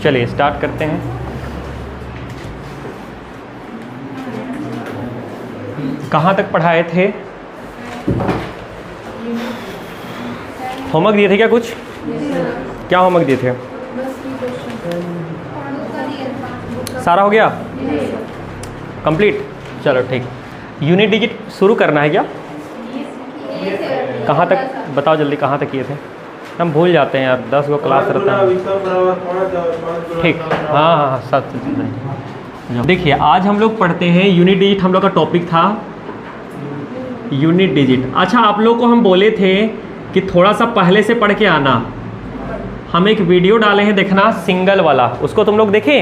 चलिए स्टार्ट करते हैं। कहाँ तक पढ़ाए थे? होमवर्क दिए थे क्या कुछ? क्या होमवर्क दिए थे? सारा हो गया कंप्लीट? चलो ठीक। यूनिट डिजिट शुरू करना है क्या? कहाँ तक बताओ जल्दी, कहाँ तक किए थे? हम भूल जाते हैं यार, 10 गो क्लास रहता है। ठीक, हाँ हाँ सब। देखिए आज हम लोग पढ़ते हैं यूनिट डिजिट। हम लोग का टॉपिक था यूनिट डिजिट। अच्छा, आप लोग को हम बोले थे कि थोड़ा सा पहले से पढ़ के आना। हम एक वीडियो डाले हैं, देखना सिंगल वाला, उसको तुम लोग देखे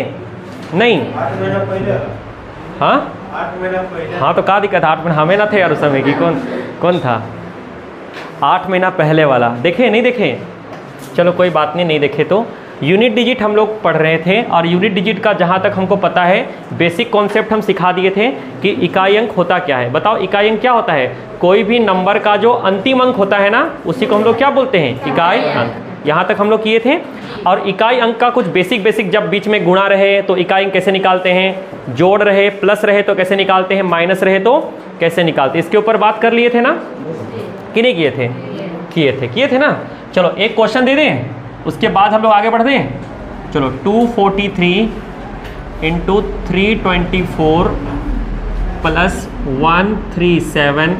नहीं? 8 महीना पहले। हाँ 8 महीना पहले। हाँ तो क्या दिक्कत है? 8 महीना हमें ना थे यार उस समय की। कौन था 8 महीना पहले वाला? देखे नहीं देखे? चलो कोई बात नहीं, नहीं देखे तो यूनिट डिजिट हम लोग पढ़ रहे थे। और यूनिट डिजिट का जहाँ तक हमको पता है बेसिक कॉन्सेप्ट हम सिखा दिए थे कि इकाई अंक होता क्या है। बताओ इकाई अंक क्या होता है? कोई भी नंबर का जो अंतिम अंक होता है ना, उसी को हम लोग क्या बोलते हैं? इकाई अंक। यहाँ तक हम लोग किए थे। और इकाई अंक का कुछ बेसिक जब बीच में गुणा रहे तो इकाई अंक कैसे निकालते हैं, जोड़ रहे प्लस रहे तो कैसे निकालते हैं, माइनस रहे तो कैसे निकालते हैं, इसके ऊपर बात कर लिए थे ना कि नहीं किए थे? किए थे ना। चलो एक क्वेश्चन दे दें, उसके बाद हम लोग आगे बढ़ दें। चलो 243 इंटू 324 प्लस 137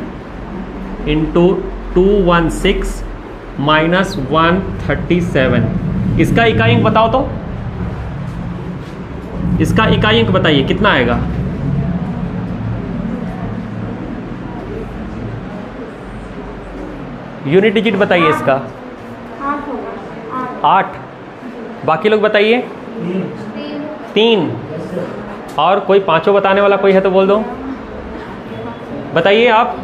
इंटू 216 माइनस 137। इसका इकाई अंक बताओ तो, इसका इकाई अंक बताइए कितना आएगा? यूनिट डिजिट बताइए इसका। 8। बाकी लोग बताइए। 3। और कोई पांचों बताने वाला कोई है तो बोल दो। बताइए आप,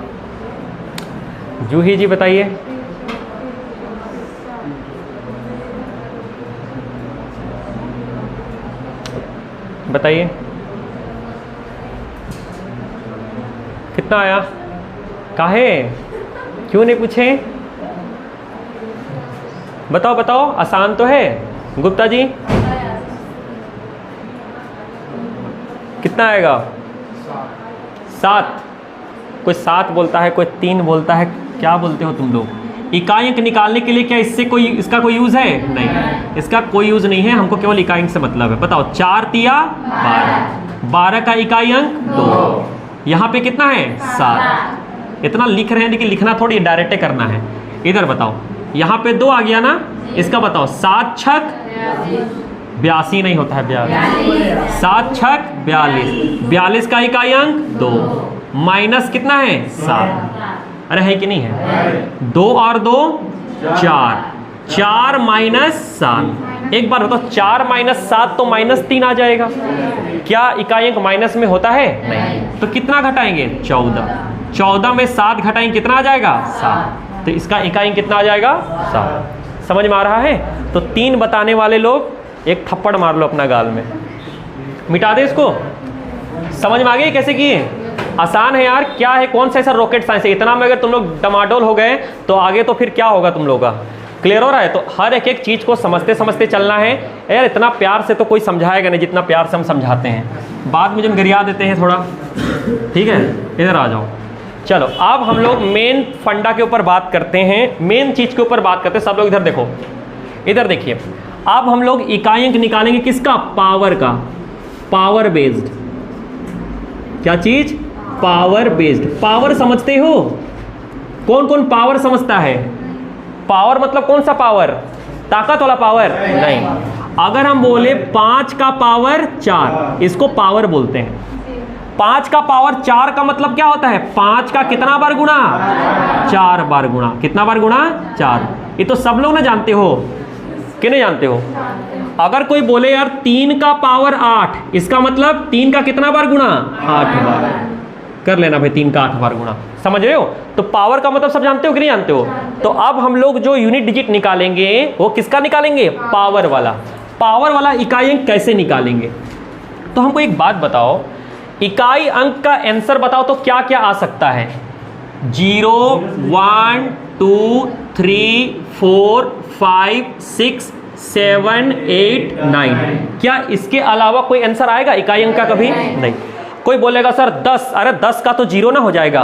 जूही जी बताइए। बताइए कितना आया? काहे क्यों नहीं पूछे? बताओ बताओ, आसान तो है। गुप्ता जी कितना आएगा? 7। कोई 7 बोलता है, कोई 3 बोलता है। क्या बोलते हो तुम लोग? इकाई अंक निकालने के लिए क्या इसका कोई यूज है? नहीं, इसका कोई यूज नहीं है। हमको केवल इकाई अंक से मतलब है। बताओ 4 तिया 12, 12 का इकाई अंक 2। यहाँ पे कितना है? 7। इतना लिख रहे हैं लेकिन लिखना थोड़ी डायरेक्ट करना है। इधर बताओ, यहाँ पे 2 आ गया ना, इसका बताओ 7 छक 82 नहीं होता है 42। 7 छक 42, 42 का इकाई अंक 2 माइनस कितना है? 7। अरे है कि नहीं है? 2 और 2 4, 4 माइनस 7। एक बार बताओ 4 माइनस 7 तो -3 आ जाएगा। क्या इकाई अंक माइनस में होता है? नहीं। तो कितना घटाएंगे? 14। 14 में 7 घटाएंगे कितना आ जाएगा? 7। तो इसका इकाई अंक कितना आ जाएगा? 7। समझ में आ रहा है? तो 3 बताने वाले लोग एक थप्पड़ मार लो अपना गाल में, मिटा दे इसको। समझ में आ गई कैसे किए? आसान है यार। क्या है, कौन सा ऐसा रॉकेट साइंस है? इतना में अगर तुम लोग डमाडोल हो गए तो आगे तो फिर क्या होगा तुम लोग का? क्लियर हो रहा है? तो हर एक चीज को समझते समझते चलना है यार। इतना प्यार से तो कोई समझाएगा नहीं जितना प्यार से हम समझाते हैं। बाद में जब गिरिया देते हैं थोड़ा। ठीक है, इधर आ जाओ। चलो अब हम लोग मेन फंडा के ऊपर बात करते हैं, मेन चीज के ऊपर बात करते हैं। सब लोग इधर देखो, इधर देखिए। अब हम लोग इकाई अंक निकालेंगे किसका? पावर का। Power based. क्या चीज? Power based. पावर समझते हो? कौन कौन पावर समझता है? पावर मतलब कौन सा पावर? ताकत वाला पावर? नहीं। अगर हम बोले 5 का पावर 4, इसको पावर बोलते हैं। 5 का पावर 4 का मतलब क्या होता है? 5 का कितना बार गुणा? 4 बार गुणा। कितना बार गुणा? 4। ये तो सब लोग ना जानते हो कि नहीं जानते हो? अगर कोई बोले यार 3 का पावर 8, इसका मतलब 3 का कितना बार गुणा? 8 बार। कर लेना भाई 3 का 8 बार गुणा। समझ रहे हो? तो पावर का मतलब सब जानते हो कि नहीं जानते हो? तो अब हम लोग जो यूनिट डिजिट निकालेंगे वो किसका निकालेंगे? पावर वाला। पावर वाला इकाई अंक कैसे निकालेंगे? तो हमको एक बात बताओ, इकाई अंक का आंसर बताओ तो क्या क्या आ सकता है? 0, 1, 2, 3, 4, 5, 6, 7, 8, 9। क्या इसके अलावा कोई आंसर आएगा इकाई अंक का कभी? नहीं। कोई बोलेगा सर 10, अरे 10 का तो 0 ना हो जाएगा,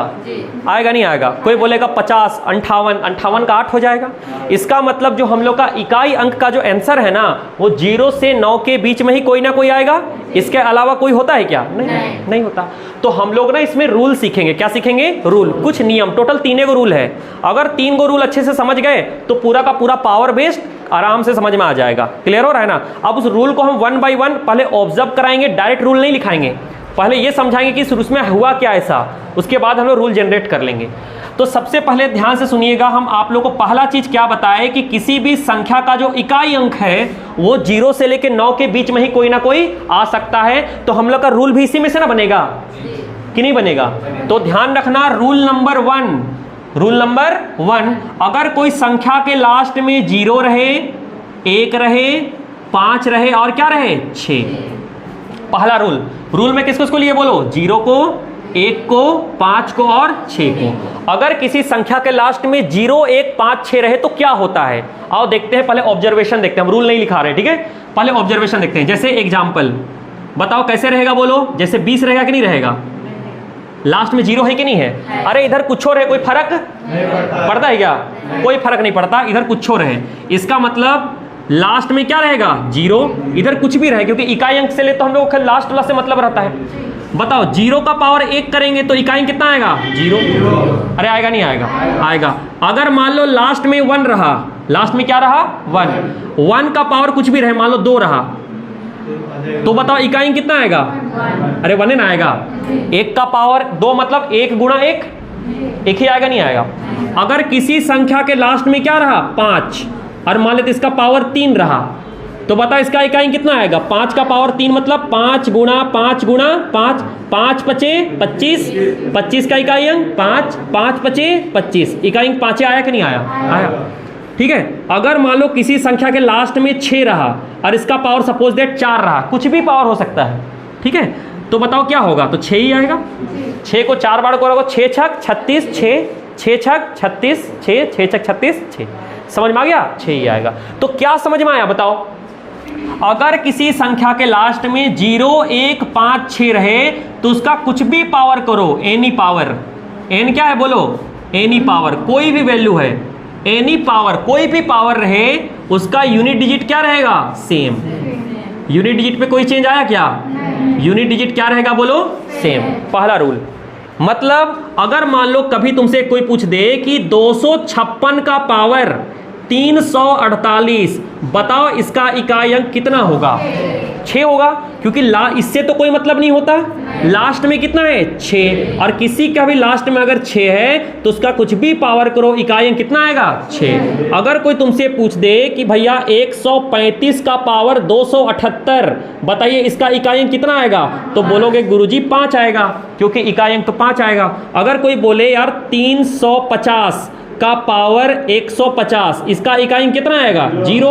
आएगा नहीं आएगा। कोई बोलेगा 50, 58, 58 का 8 हो जाएगा। इसका मतलब जो हम लोग का इकाई अंक का जो आंसर है ना, वो 0 से 9 के बीच में ही कोई ना कोई आएगा। इसके अलावा कोई होता है क्या? नहीं होता। तो हम लोग ना इसमें रूल सीखेंगे। क्या सीखेंगे? रूल, कुछ नियम। टोटल 3 गो रूल है। अगर 3 गो रूल अच्छे से समझ गए तो पूरा का पूरा पावर बेस्ड आराम से समझ में आ जाएगा। क्लियर हो रहा है ना? अब उस रूल को हम 1 by 1 पहले ऑब्जर्व कराएंगे, डायरेक्ट रूल नहीं लिखाएंगे। पहले ये समझाएंगे कि शुरू में हुआ क्या ऐसा, उसके बाद हम लोग रूल जनरेट कर लेंगे। तो सबसे पहले ध्यान से सुनिएगा, हम आप लोगों को पहला चीज क्या बताए कि किसी भी संख्या का जो इकाई अंक है वो 0 से लेकर 9 के बीच में ही कोई ना कोई आ सकता है। तो हम लोग का रूल भी इसी में से ना बनेगा कि नहीं बनेगा? तो ध्यान रखना, रूल नंबर 1, अगर कोई संख्या के लास्ट में 0 रहे, 1 रहे, 5 रहे और क्या रहे, 6। पहला रूल में किसको लिए बोलो? 0 को, 1 को, 5 को और 6 को। अगर किसी संख्या के लास्ट में 0, 1, 5, 6 रहे तो क्या होता है? आओ देखते हैं। पहले ऑब्जर्वेशन देखते हैं, हम रूल नहीं लिखा रहे, ठीक है? पहले ऑब्जर्वेशन देखते हैं। जैसे एग्जांपल बताओ कैसे रहेगा, बोलो। जैसे 20 रहेगा कि नहीं रहेगा? लास्ट में 0 है कि नहीं है? अरे इधर कुछ और है, कोई फर्क पड़ता है क्या? कोई फर्क नहीं पड़ता, इधर कुछ और है। इसका मतलब लास्ट में क्या रहेगा? 0। इधर कुछ भी रहे, क्योंकि इकाई अंक से ले तो हम लोग लास्ट वाला से मतलब रहता है। बताओ 0 का पावर 1 करेंगे तो इकाई कितना आएगा? 0। अरे आएगा नहीं आएगा? आएगा। अगर मान लो लास्ट में 1 रहा, लास्ट में क्या रहा? 1 का पावर कुछ भी रहे, मान लो 2 रहा, तो बताओ इकाई कितना आएगा? अरे 1 ना आएगा। 1 का पावर 2 मतलब 1 गुणा 1, 1 ही आएगा नहीं आएगा? अगर किसी संख्या के लास्ट में क्या रहा? 5, और मान लेते इसका पावर 3 रहा, तो बता इसका इकाई कितना आएगा? 5 का पावर 3 मतलब 5 गुणा 5 गुणा 5, 5 पचे 25, 25 का इकाई अंक 5, 5 पचे 25, इकाई अंक 5 आया कि नहीं आया? आया। ठीक है। अगर मान लो किसी संख्या के लास्ट में 6 रहा और इसका पावर सपोज दैट 4 रहा, कुछ भी पावर हो सकता है, ठीक है? तो बताओ क्या होगा? तो 6 ही आएगा। 6 को 4 बार करोगे, 6 छक 36, 6 छक 36, 6 छक 36, 6। समझ में आ गया? 6 ही आएगा। तो क्या समझ में आया बताओ? अगर किसी संख्या के लास्ट में 0, 1, 5, 6 रहे तो उसका कुछ भी पावर करो, एनी पावर। एन क्या है बोलो? एनी पावर, कोई भी वैल्यू है, एनी पावर, कोई भी पावर रहे, उसका यूनिट डिजिट क्या रहेगा? सेम। यूनिट डिजिट पे कोई चेंज आया क्या? यूनिट डिजिट क्या रहेगा बोलो? सेम। पहला रूल। मतलब अगर मान लो कभी तुमसे कोई पूछ दे कि 256 का पावर 348, बताओ इसका इकाई अंक कितना होगा? 6 होगा, क्योंकि इससे तो कोई मतलब नहीं होता। लास्ट में कितना है? 6। और किसी का भी लास्ट में अगर 6 है तो उसका कुछ भी पावर करो, इकाई अंक कितना आएगा? 6। अगर कोई तुमसे पूछ दे कि भैया 135 का पावर 278, बताइए इसका इकाई अंक कितना आएगा? तो बोलोगे गुरुजी 5 आएगा, क्योंकि इकाई अंक तो 5 आएगा। अगर कोई बोले यार 350 का पावर 150, इसका इकाई कितना आएगा? 0।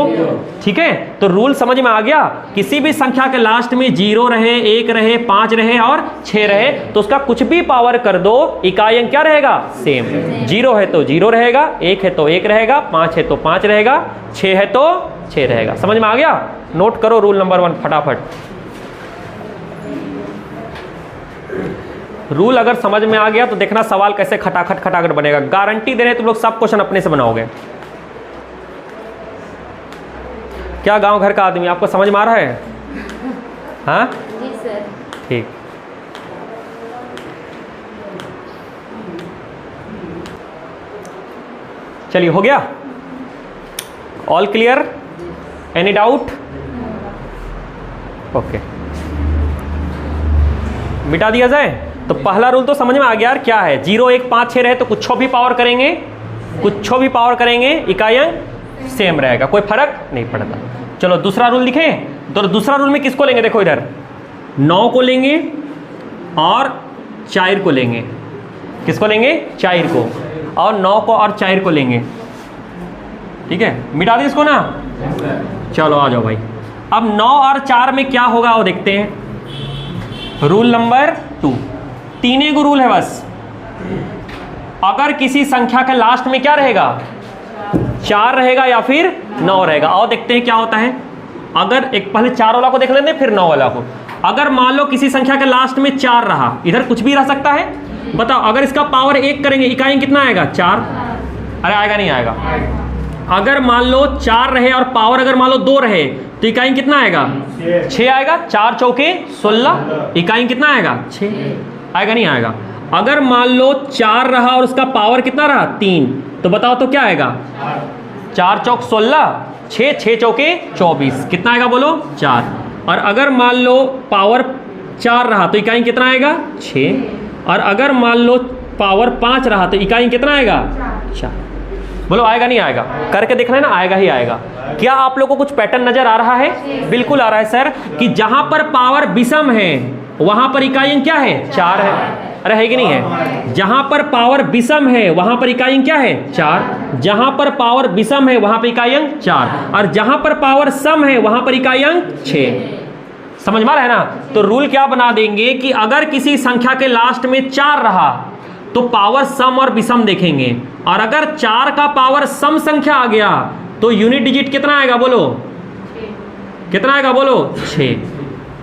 ठीक है। तो रूल समझ में आ गया? किसी भी संख्या के लास्ट में 0 रहे, 1 रहे, 5 रहे और 6 रहे तो उसका कुछ भी पावर कर दो, इकाई अंक क्या रहेगा? सेम। 0 है तो 0 रहेगा, 1 है तो 1 रहेगा, 5 है तो 5 रहेगा, 6 है तो 6 रहेगा। समझ में आ गया? नोट करो रूल नंबर 1 फटाफट। रूल अगर समझ में आ गया तो देखना सवाल कैसे खटाखट खटाखट बनेगा। गारंटी दे रहे तुम लोग सब क्वेश्चन अपने से बनाओगे। क्या गांव घर का आदमी, आपको समझ में आ रहा है? हाँ जी सर। ठीक। चलिए हो गया? All clear? Any doubt? Okay, मिटा दिया जाए। तो पहला रूल तो समझ में आ गया यार, क्या है? 0, 1, 5, 6 रहे तो कुछ भी पावर करेंगे, कुछ भी पावर करेंगे, इकाई अंक सेम रहेगा, कोई फर्क नहीं पड़ता। चलो दूसरा रूल लिखें। तो दूसरा रूल में किसको लेंगे? देखो इधर 9 को लेंगे और 4 को लेंगे। किसको लेंगे? 4 को। और 9 को और 4 को लेंगे। ठीक है, मिटा दी इसको ना। चलो आ जाओ भाई। अब 9 और 4 में क्या होगा वो देखते हैं। रूल नंबर 2, 3 गो रूल है बस। अगर किसी संख्या के लास्ट में क्या रहेगा? 4 रहेगा या फिर 9 रहेगा। और देखते हैं क्या होता है। अगर एक पहले 4 वाला को देख लेते हैं फिर 9 वाला को। अगर मान लो किसी संख्या के लास्ट में 4 रहा, इधर कुछ भी रह सकता है, बताओ अगर इसका पावर 1 करेंगे इकाई कितना आएगा? 4। अरे आएगा नहीं आएगा? अगर मान लो 4 रहे और पावर अगर मान लो 2 रहे तो इकाई कितना आएगा? 6 आएगा। 4 चौके 16, इकाई कितना आएगा? 6। आएगा नहीं आएगा? अगर मान लो 4 रहा और उसका पावर कितना रहा? 3, तो बताओ तो क्या आएगा? 4 चौक 16, 6 चौके 24, कितना आएगा बोलो? 4। और अगर मान लो पावर 4 रहा तो इकाई कितना आएगा? 6। और अगर मान लो पावर 5 रहा तो इकाई कितना आएगा? 4। बोलो आएगा नहीं आएगा? करके देखना है ना, आएगा ही आएगा। क्या आप लोगों को कुछ पैटर्न नजर आ रहा है? बिल्कुल आ रहा है सर, कि जहां पर पावर विषम है वहां पर इकाई अंक क्या है? 4 है। अरे है कि नहीं है? जहां पर पावर विषम है वहां पर इकाई अंक क्या है? 4। जहां पर पावर विषम है वहां पर इकाई अंक 4, और जहां पर पावर सम है वहां पर इकाई अंक 6। समझ में आ रहा है ना? तो रूल क्या बना देंगे कि अगर किसी संख्या के लास्ट में 4 रहा तो पावर सम और विषम देखेंगे, और अगर 4 का पावर सम संख्या आ गया तो यूनिट डिजिट कितना आएगा बोलो? 6। कितना आएगा बोलो? 6।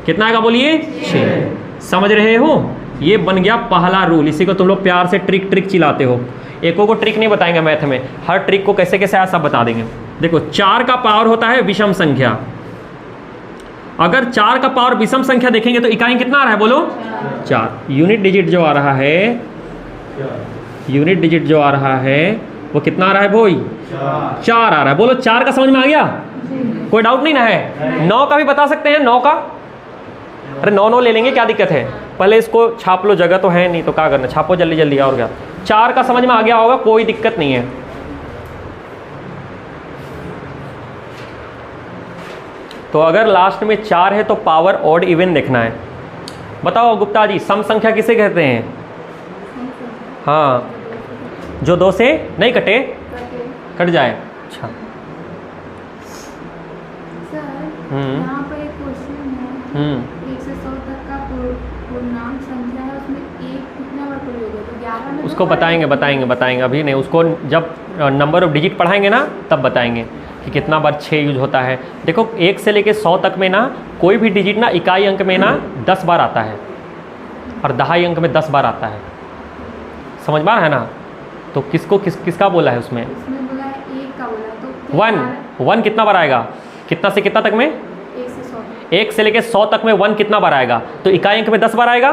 कितना आएगा बोलिए? 6। समझ रहे हो? ये बन गया पहला रूल। इसी को तुम लोग प्यार से ट्रिक चिल्लाते हो। एको को ट्रिक नहीं बताएंगे मैथ में, हर ट्रिक को कैसे कैसे आया सब बता देंगे। देखो 4 का पावर होता है विषम संख्या। अगर 4 का पावर विषम संख्या देखेंगे तो इकाई कितना आ रहा है बोलो? 4। यूनिट डिजिट जो आ रहा है, यूनिट डिजिट जो आ रहा है वो कितना आ रहा है भाई? 4 आ रहा है। बोलो 4 का समझ में आ गया? कोई डाउट नहीं ना है? 9 का भी बता सकते हैं? 9 का? अरे 9 ले लेंगे, क्या दिक्कत है? पहले इसको छाप लो, जगह तो है नहीं तो क्या करना, छापो जल्दी जल्दी। और क्या 4 का समझ में आ गया होगा, कोई दिक्कत नहीं है। तो अगर लास्ट में 4 है तो पावर ऑड इवन देखना है। बताओ गुप्ता जी, सम संख्या किसे कहते हैं? हाँ, जो 2 से नहीं कटे, कट जाए। अच्छा यहाँ पर एक क्वेश्चन है, 1 से 100 तक का पूर्णांक संख्या है, उसमें 1 कितना बार प्रयोग है? तो 11 में उसको बताएंगे अभी नहीं, उसको जब नंबर ऑफ डिजिट पढ़ाएंगे ना तब बताएंगे कि कितना बार 6 यूज होता है। देखो 1 से लेके 100 तक में ना कोई भी डिजिट ना इकाई अंक में ना 10 बार आता है, और दहाई अंक में 10 बार आता है। समझ में आ रहा है ना? तो किसका बोला है उसमें? बोला है 1 का बोला, तो 1 कितना बार आएगा? कितना से कितना तक में? 1 से 100। 1 से लेके 100 तक में 1 कितना बार आएगा? तो इकाई अंक में 10 बार आएगा,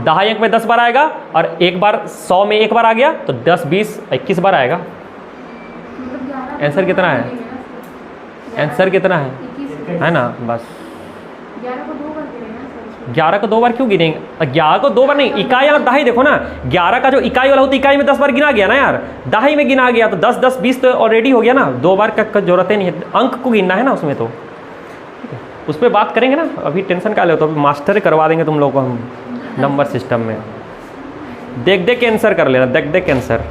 दहाई अंक में 10 बार आएगा, और एक बार 100 में 1 बार आ गया तो 10, 20, 21 बार आएगा। आंसर कितना है? आंसर कितना है ना? बस 11 को 2 बार गिनेगा सर। 11 को 2 बार क्यों गिनेंगे? 11 को 2 बार नहीं, इकाई और दहाई देखो ना। 11 का जो इकाई वाला होता है इकाई में 10 बार गिना गया ना यार, दहाई में गिना गया तो 10, 10, 20 तो ऑलरेडी हो गया ना। 2 बार का जरूरत ही नहीं है, अंक को गिनना है ना उसमें। तो उस पर बात करेंगे ना, अभी टेंशन क्या ले, तो अभी मास्टर करवा देंगे तुम लोग को हम नंबर सिस्टम में। देख के आंसर कर लेना, देख के आंसर।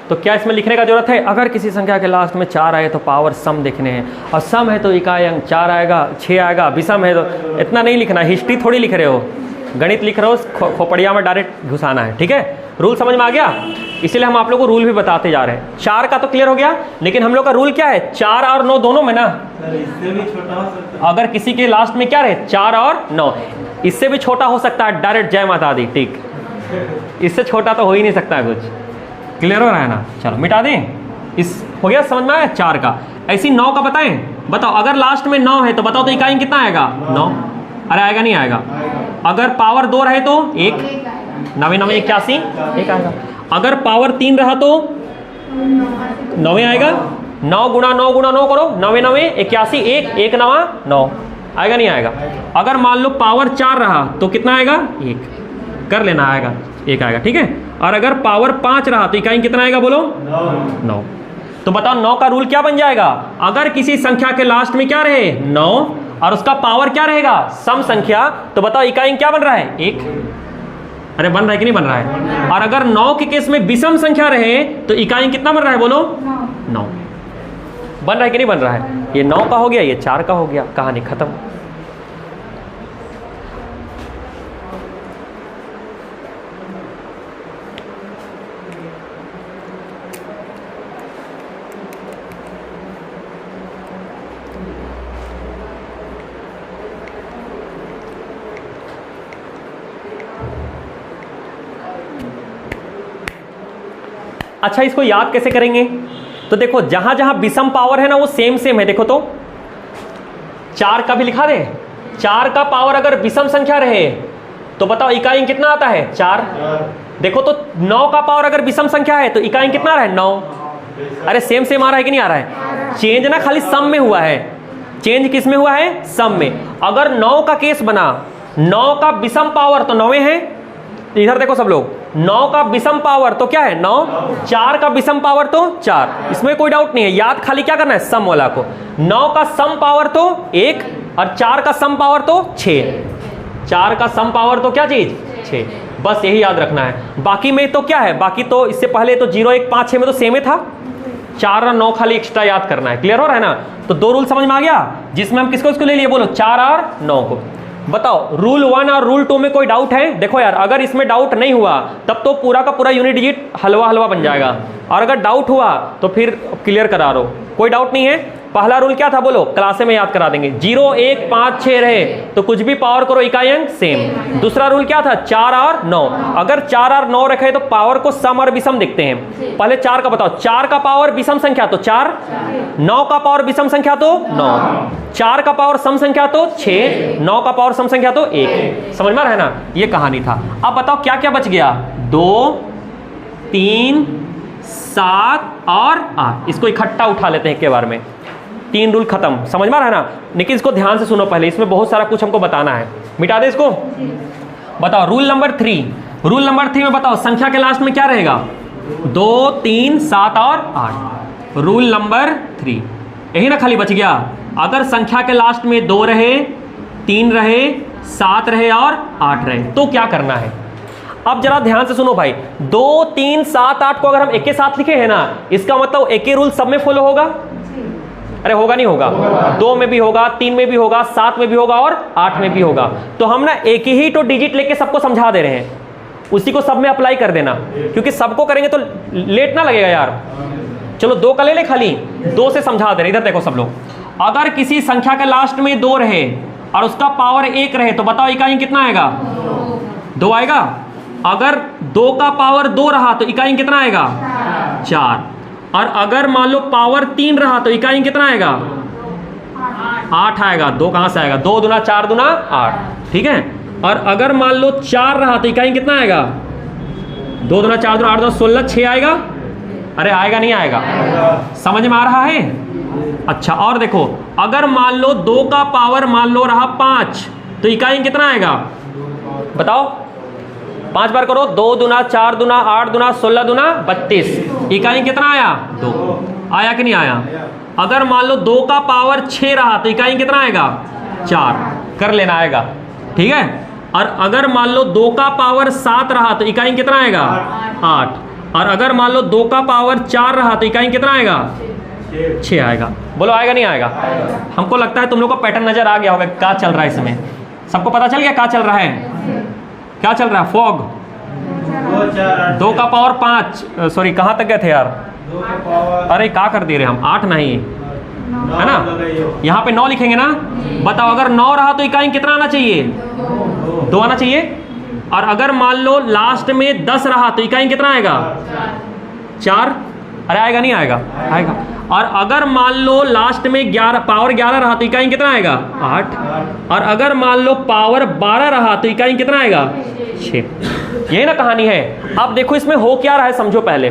तो क्या इसमें लिखने का जरूरत है? अगर किसी संख्या के लास्ट में 4 आए तो पावर सम देखने हैं, और सम है तो इकाई अंक 4 आएगा, 6 आएगा, विषम है तो इतना नहीं लिखना। हिस्ट्री थोड़ी लिख रहे हो, गणित लिख रहे हो, खोपड़िया में डायरेक्ट घुसाना है। ठीक है, रूल समझ में आ गया? इसीलिए हम आप लोग को रूल भी बताते जा रहे हैं। 4 का तो क्लियर हो गया, लेकिन हम लोग का रूल क्या है? 4 और 9 दोनों में ना, इससे भी छोटा हो सकता है। अगर किसी के लास्ट में क्या रहे? 4 और 9, इससे भी छोटा हो सकता है डायरेक्ट। जय माता दी। ठीक, इससे छोटा तो हो ही नहीं सकता कुछ। क्लियर हो रहा है ना? चलो मिटा दें। इस हो गया, समझ में आया? 4 का। ऐसी 9 का बताएं। बताओ अगर लास्ट में 9 है तो बताओ तो इकाई कितना आएगा? 9। अरे आएगा नहीं आएगा? अगर पावर 2 रहे तो 1, 9 9 81, 1 आएगा। अगर पावर 3 रहा तो 9 आएगा। 9 गुणा 9 गुणा 9 करो, 9 9 81, 1 9 9, आएगा नहीं आएगा? अगर मान लो पावर 4 रहा तो कितना आएगा? 1 कर लेना, आएगा 1 आएगा। ठीक है, और अगर पावर 5 रहा तो इकाई कितना आएगा बोलो? 9। तो बताओ 9 का रूल क्या बन जाएगा? अगर किसी संख्या के लास्ट में क्या रहे? 9, और उसका पावर क्या रहेगा? सम संख्या, तो बताओ इकाई क्या बन रहा है? 1। अरे बन रहा है कि नहीं बन रहा है? और अगर 9 के केस में विषम संख्या रहे तो इकाई कितना बन रहा है बोलो? 9। बन रहा है कि नहीं बन रहा है? ये 9 का हो गया, ये 4 का हो गया, कहानी खत्म। अच्छा इसको याद कैसे करेंगे? तो देखो जहां जहां विषम पावर है ना वो सेम सेम है। देखो तो 4 का भी लिखा दे। 4 का पावर अगर विषम संख्या रहे तो बताओ इकाई कितना आता है? 4। देखो तो 9 का पावर अगर विषम संख्या है तो इकाई कितना आ रहा है? 9। अरे सेम सेम आ रहा है कि नहीं आ रहा है? चेंज ना खाली सम में हुआ है। चेंज किस में हुआ है? सम में। अगर 9 का केस बना, 9 का विषम पावर तो 9 है। इधर देखो सब लोग, 9 का विषम पावर तो क्या है? 9। 4 का विषम पावर तो 4। इसमें कोई डाउट नहीं है, याद खाली क्या करना है? सम वाला को। 9 का सम पावर तो 1 और 4 का सम पावर तो 6। 4 का सम पावर तो क्या चीज? 6। बस यही याद रखना है। बाकी में तो क्या है? बाकी तो इससे पहले तो 0 1 5 6 में तो सेम ही था। 4 और 9 खाली एक्स्ट्रा याद करना है। क्लियर हो रहा है ना? तो 2 रूल समझ में आ गया, जिसमें हम किसको ले लिए? बोलो 4 और 9 को। बताओ रूल 1 और रूल 2 में कोई डाउट है? देखो यार, अगर इसमें डाउट नहीं हुआ तब तो पूरा का पूरा यूनिट डिजिट हलवा बन जाएगा, और अगर डाउट हुआ तो फिर क्लियर करा रहो। कोई डाउट नहीं है। पहला रूल क्या था? बोलो, क्लासे में याद करा देंगे। 0 1 5 6 रहे तो कुछ भी पावर करो, इकाई अंक सेम। दूसरा रूल क्या था? 4 और 9। अगर 4 और 9 रखे तो पावर को सम और विषम देखते हैं। पहले 4 का बताओ। 4 का पावर विषम संख्या तो 4, 9 का पावर विषम संख्या तो 9, 4 का पावर सम संख्या तो 6, 9 का पावर सम संख्या तो 1। समझ में आ रहा है ना? ये कहानी था। अब बताओ क्या क्या बच गया? 2 3 7 और 8। इसको इकट्ठा उठा लेते हैं एक के बार में। 3 रूल खत्म। समझ में आ रहा है ना? लेकिन इसको ध्यान से सुनो पहले, इसमें बहुत सारा कुछ हमको बताना है। मिटा दे इसको। बताओ रूल नंबर 3। रूल नंबर 3 में बताओ संख्या के लास्ट में क्या रहेगा? 2 3 7 और 8। रूल नंबर 3 यही ना खाली बच गया। अगर संख्या के लास्ट में 2 रहे, 3 रहे, 7 रहे और 8 रहे तो क्या करना है? अब जरा ध्यान से सुनो भाई। 2 3 7 8 को अगर हम एक के साथ लिखे हैं ना, इसका मतलब एक ही रूल सब में फॉलो होगा? अरे होगा नहीं होगा? 2 में भी होगा, 3 में भी होगा, 7 में भी होगा और 8 में भी होगा। तो हम ना एक ही तो डिजिट लेके सबको समझा दे रहे हैं, उसी को सब में अप्लाई कर देना, क्योंकि सबको करेंगे तो लेट ना लगेगा यार। चलो 2 का ले ले, खाली 2 से समझा दे रहे। इधर देखो सब लोग, अगर किसी संख्या के लास्ट में 2 रहे और उसका पावर 1 रहे तो बताओ इकाई कितना आएगा? 2 आएगा। अगर 2 का पावर 2 रहा तो इकाई कितना आएगा? 4। और अगर मान लो पावर 3 रहा तो इकाई कितना आएगा? 8 आएगा। 2 कहां से आएगा? 2 दूना 4 दूना 8। ठीक है। और अगर मान लो 4 रहा तो इकाई कितना आएगा? 2 दूना 4 दूना 8 दूना 16, 6 आएगा। अरे आएगा नहीं आएगा? समझ में आ रहा है? अच्छा, और देखो अगर मान लो 2 का पावर मान लो रहा 5 तो इकाई कितना आएगा? बताओ 5 बार करो। 2 दूना 4 दूना 8 दूना 16 दूना 32। इकाई कितना आया? 2। आया कि नहीं आया? अगर मान लो 2 का पावर 6 रहा तो इकाई कितना आएगा? 4। कर लेना, आएगा। ठीक है। और अगर मान लो 2 का पावर 7 रहा तो इकाई कितना आएगा? 8। और अगर मान लो 2 का पावर 4 रहा तो इकाई कितना आएगा? 6 आएगा। बोलो आएगा नहीं आएगा? हमको लगता है तुम लोग को पैटर्न नजर आ गया होगा क्या चल रहा है इसमें। सबको पता चल गया क्या चल रहा है? क्या चल रहा है? फॉग। 2 का पावर 5, सॉरी कहां तक गए थे यार? अरे क्या कर दे रहे हम? 8 नहीं है ना? यहाँ पे 9 लिखेंगे ना। बताओ अगर 9 रहा तो इकाई कितना आना चाहिए? 2 आना चाहिए। और अगर मान लो लास्ट में 10 रहा तो इकाई कितना आएगा? 4। अरे आएगा नहीं आएगा? आएगा। और अगर मान लो लास्ट में 11 पावर 11 रहा तो इकाई कितना आएगा? 8। और अगर मान लो पावर 12 रहा तो इकाई कितना आएगा? 6। यही ना कहानी है। अब देखो इसमें हो क्या रहा है, समझो पहले।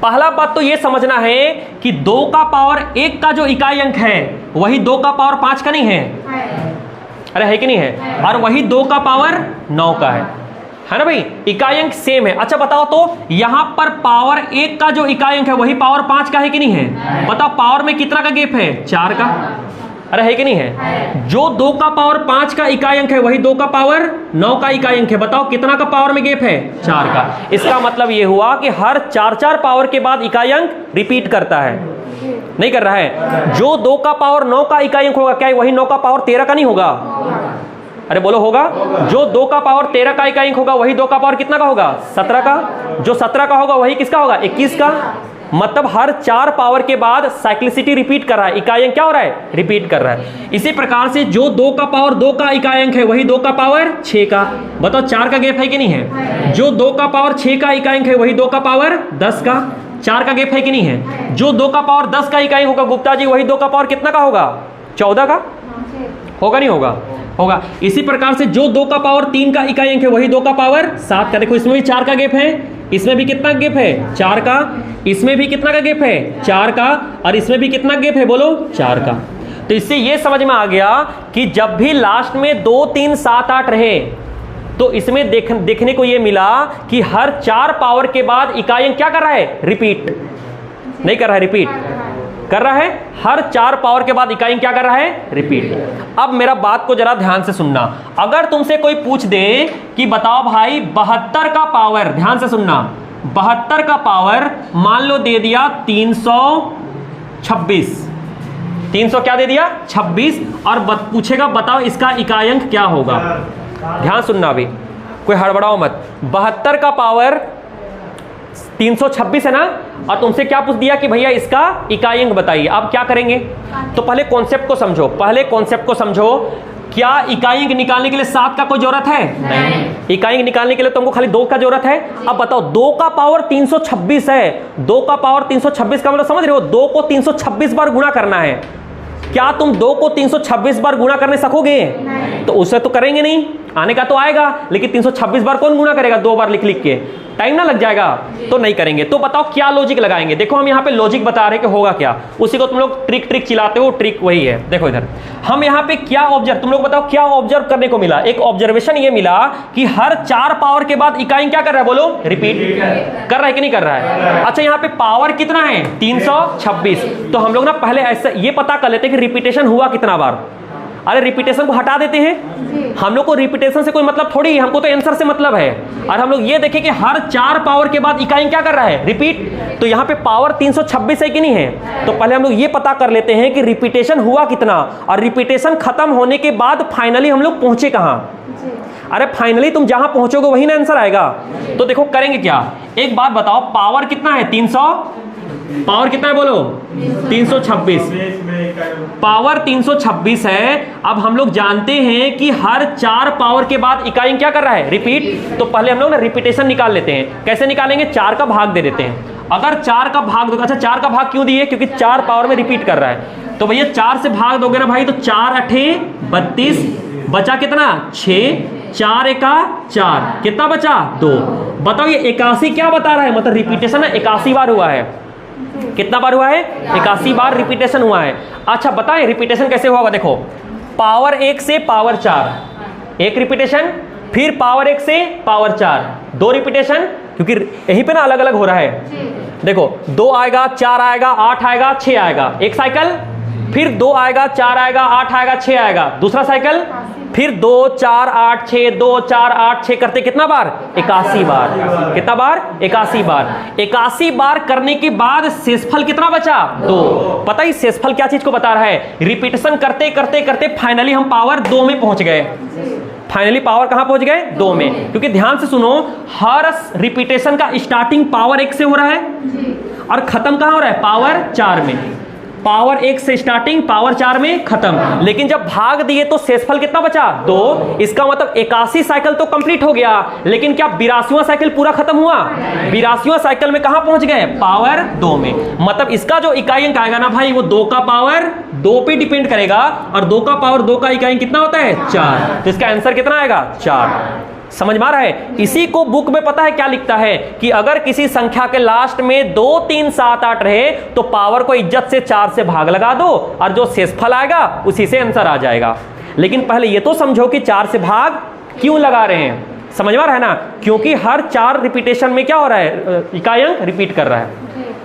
पहला बात तो ये समझना है कि 2 का पावर 1 का जो इकाई अंक है वही 2 का पावर 5 का नहीं है? अरे है कि नहीं है? और वही 2 का पावर 9 का है ना भाई? इकाई अंक सेम है। अच्छा बताओ तो यहां पर पावर 1 का जो इकाई अंक है वही पावर 5 का है कि नहीं है? बताओ पावर में कितना का गैप है? 4 का। अरे है कि नहीं है? जो 2 का पावर 5 का इकाई अंक है वही 2 का पावर 9 का इकाई अंक है। बताओ कितना का पावर में गैप है? 4 का। इसका मतलब ये हुआ कि हर 4 पावर के बाद इकाई अंक रिपीट करता है, नहीं कर रहा है? जो 2 का पावर 9 का इकाई अंक होगा क्या वही 9 का पावर 13 का नहीं होगा? अरे बोलो होगा। जो 2 का पावर 13 का इकाई अंक होगा वही 2 का पावर कितना का होगा? 17 का। जो 17 का होगा वही किसका होगा? 21 का। मतलब हर 4 पावर के बाद साइक्लिसिटी रिपीट कर रहा है, इकाई अंक क्या हो रहा है, रिपीट कर रहा है। इसी प्रकार से जो 2 का पावर 2 का इकाई अंक है वही 2 का पावर 6 का, बताओ 4 का गैप है कि नहीं है। जो 2 का पावर 6 का इकाई अंक है वही 2 का पावर 10 का, 4 का गैप है कि नहीं है। जो 2 का पावर 10 का इकाई होगा गुप्ता जी वही 2 का पावर कितना का होगा, 14 का होगा, नहीं होगा, होगा। इसी प्रकार से जो 2 का पावर 3 का इकाई अंक है वही 2 का पावर 7 का। देखो इसमें भी 4 का गैप है, इसमें भी कितना गैप है, 4 का, इसमें भी कितना का गैप है, 4 का, और इसमें भी कितना गैप है बोलो, 4 का। तो इससे ये समझ में आ गया कि जब भी लास्ट में 2 3 7 8 रहे तो इसमें देखने को ये मिला कि हर 4 पावर के बाद इकाई अंक क्या कर रहा है, रिपीट नहीं कर रहा है, रिपीट कर रहा है। हर 4 पावर के बाद इकाई क्या कर रहा है, रिपीट। अब मेरा बात को जरा ध्यान से सुनना, अगर तुमसे कोई पूछ दे कि बताओ भाई 72 का पावर, ध्यान से सुनना, 72 का पावर मान लो दे दिया 326, 300 क्या दे दिया 26, और पूछेगा बताओ इसका इकाई अंक क्या होगा। ध्यान सुनना, अभी कोई हड़बड़ाओ मत। 72 का पावर 326 है ना, और तुमसे क्या पूछ दिया कि भैया इसका इकाई अंक बताइए। अब क्या करेंगे, तो पहले कॉन्सेप्ट को समझो, पहले कॉन्सेप्ट को समझो। क्या इकाई अंक निकालने के लिए 7 का कोई जरूरत है, नहीं। इकाई अंक निकालने के लिए तुमको खाली 2 का जरूरत है। अब बताओ 2 का पावर 326 है, 2 का पावर 326 का मतलब समझ रहे हो, 2 को 326 बार गुणा करना है। क्या तुम 2 को 326 बार गुणा करने सकोगे, तो उससे तो करेंगे नहीं, आने का तो आएगा, लेकिन 326 बार कौन गुणा करेगा, 2 बार लिख लिख के, टाइम ना लग जाएगा, तो नहीं करेंगे। तो बताओ क्या लॉजिक लगाएंगे। देखो हम यहाँ पे लॉजिक बता रहे हैं कि होगा क्या, उसी को तुम लोग ट्रिक चिल्लाते हो, ट्रिक वही है। देखो इधर हम यहाँ पे क्या ऑब्जर्व, तुम लोग बताओ क्या ऑब्जर्व करने को मिला। एक ऑब्जर्वेशन ये मिला कि हर 4 पावर के बाद इकाई क्या कर रहा है, बोलो, रिपीट कर रहा है कि नहीं कर रहा है। अच्छा यहाँ पे पावर कितना है, 326, तो हम लोग ना पहले ऐसा ये पता कर लेते हैं कि रिपीटेशन हुआ कितना बार। अरे रिपीटेशन को हटा देते हैं, हम लोग को रिपीटेशन से कोई मतलब थोड़ी, हमको तो आंसर से मतलब है। और हम लोग ये देखें कि हर 4 पावर के बाद इकाई क्या कर रहा है, रिपीट। तो यहाँ पे पावर 326 है कि नहीं है, तो पहले हम लोग ये पता कर लेते हैं कि रिपीटेशन हुआ कितना, और रिपीटेशन खत्म होने के बाद फाइनली हम लोग पहुंचे कहां। अरे फाइनली तुम जहां पहुंचोगे वही ना आंसर आएगा। तो देखो करेंगे क्या, एक बात बताओ, पावर कितना है 300, पावर कितना है बोलो, 326, पावर 326 है। अब हम लोग जानते हैं कि हर 4 पावर के बाद इकाई क्या कर रहा है, रिपीट। तो पहले हम लोग ना रिपीटेशन निकाल लेते हैं। कैसे निकालेंगे, 4 का भाग दे देते हैं। अगर 4 का भाग दोगे, अच्छा 4 का भाग क्यों दिए, क्योंकि 4 पावर में रिपीट कर रहा है। तो भैया 4 से भाग दोगे ना भाई, तो 4 8 32, बचा कितना 6, 4 एका 4, कितना बचा 2। बताओ ये 81 क्या बता रहा है, मतलब रिपीटेशन ना 81 बार हुआ है। कितना बार हुआ है, 81 बार रिपीटेशन हुआ है। अच्छा बताएं रिपीटेशन कैसे हुआ, देखो पावर 1 से पावर 4 एक रिपीटेशन, फिर पावर 1 से पावर 4 2 रिपीटेशन, क्योंकि यहीं पे ना अलग अलग हो रहा है। देखो 2 आएगा, 4 आएगा, 8 आएगा, 6 आएगा, एक साइकिल, फिर 2 आएगा, 4 आएगा, 8 आएगा, 6 आएगा, दूसरा साइकिल, फिर 2 4 8 6 2 4 8 6 करते कितना बार, 81 बार। कितना बार, 81 बार। 81 बार करने के बाद शेषफल कितना बचा, 2। पता ही शेषफल क्या चीज को बता रहा है, रिपीटेशन करते करते करते फाइनली हम पावर 2 में पहुंच गए। फाइनली पावर कहां पहुंच गए, 2 में। क्योंकि ध्यान से सुनो, हर रिपीटेशन का स्टार्टिंग पावर 1 से हो रहा है और खत्म कहां हो रहा है, पावर 4 में। पावर 1 से स्टार्टिंग, पावर 4 में खत्म। लेकिन जब भाग दिए तो शेषफल कितना बचा, 2। इसका मतलब 81 साइकिल तो कंप्लीट हो गया, लेकिन क्या 82वां साइकिल पूरा खत्म हुआ। 82वां साइकिल में कहां पहुंच गए, पावर 2 में। मतलब इसका जो इकाई अंक आएगा ना भाई, वो 2 का पावर 2 पे डिपेंड करेगा, और 2 का पावर 2 का इकाई कितना होता है, 4। तो इसका आंसर कितना आएगा, 4। समझ में आ रहा है। इसी को बुक में पता है क्या लिखता है कि अगर किसी संख्या के लास्ट में 2 3 7 8 रहे तो पावर को इज्जत से 4 से भाग लगा दो, और जो शेषफल आएगा उसी से आंसर आ जाएगा। लेकिन पहले ये तो समझो कि 4 से भाग क्यों लगा रहे हैं, समझ में आ रहा है ना। क्योंकि हर 4 रिपीटेशन में क्या हो रहा है, इकाई अंक रिपीट कर रहा है।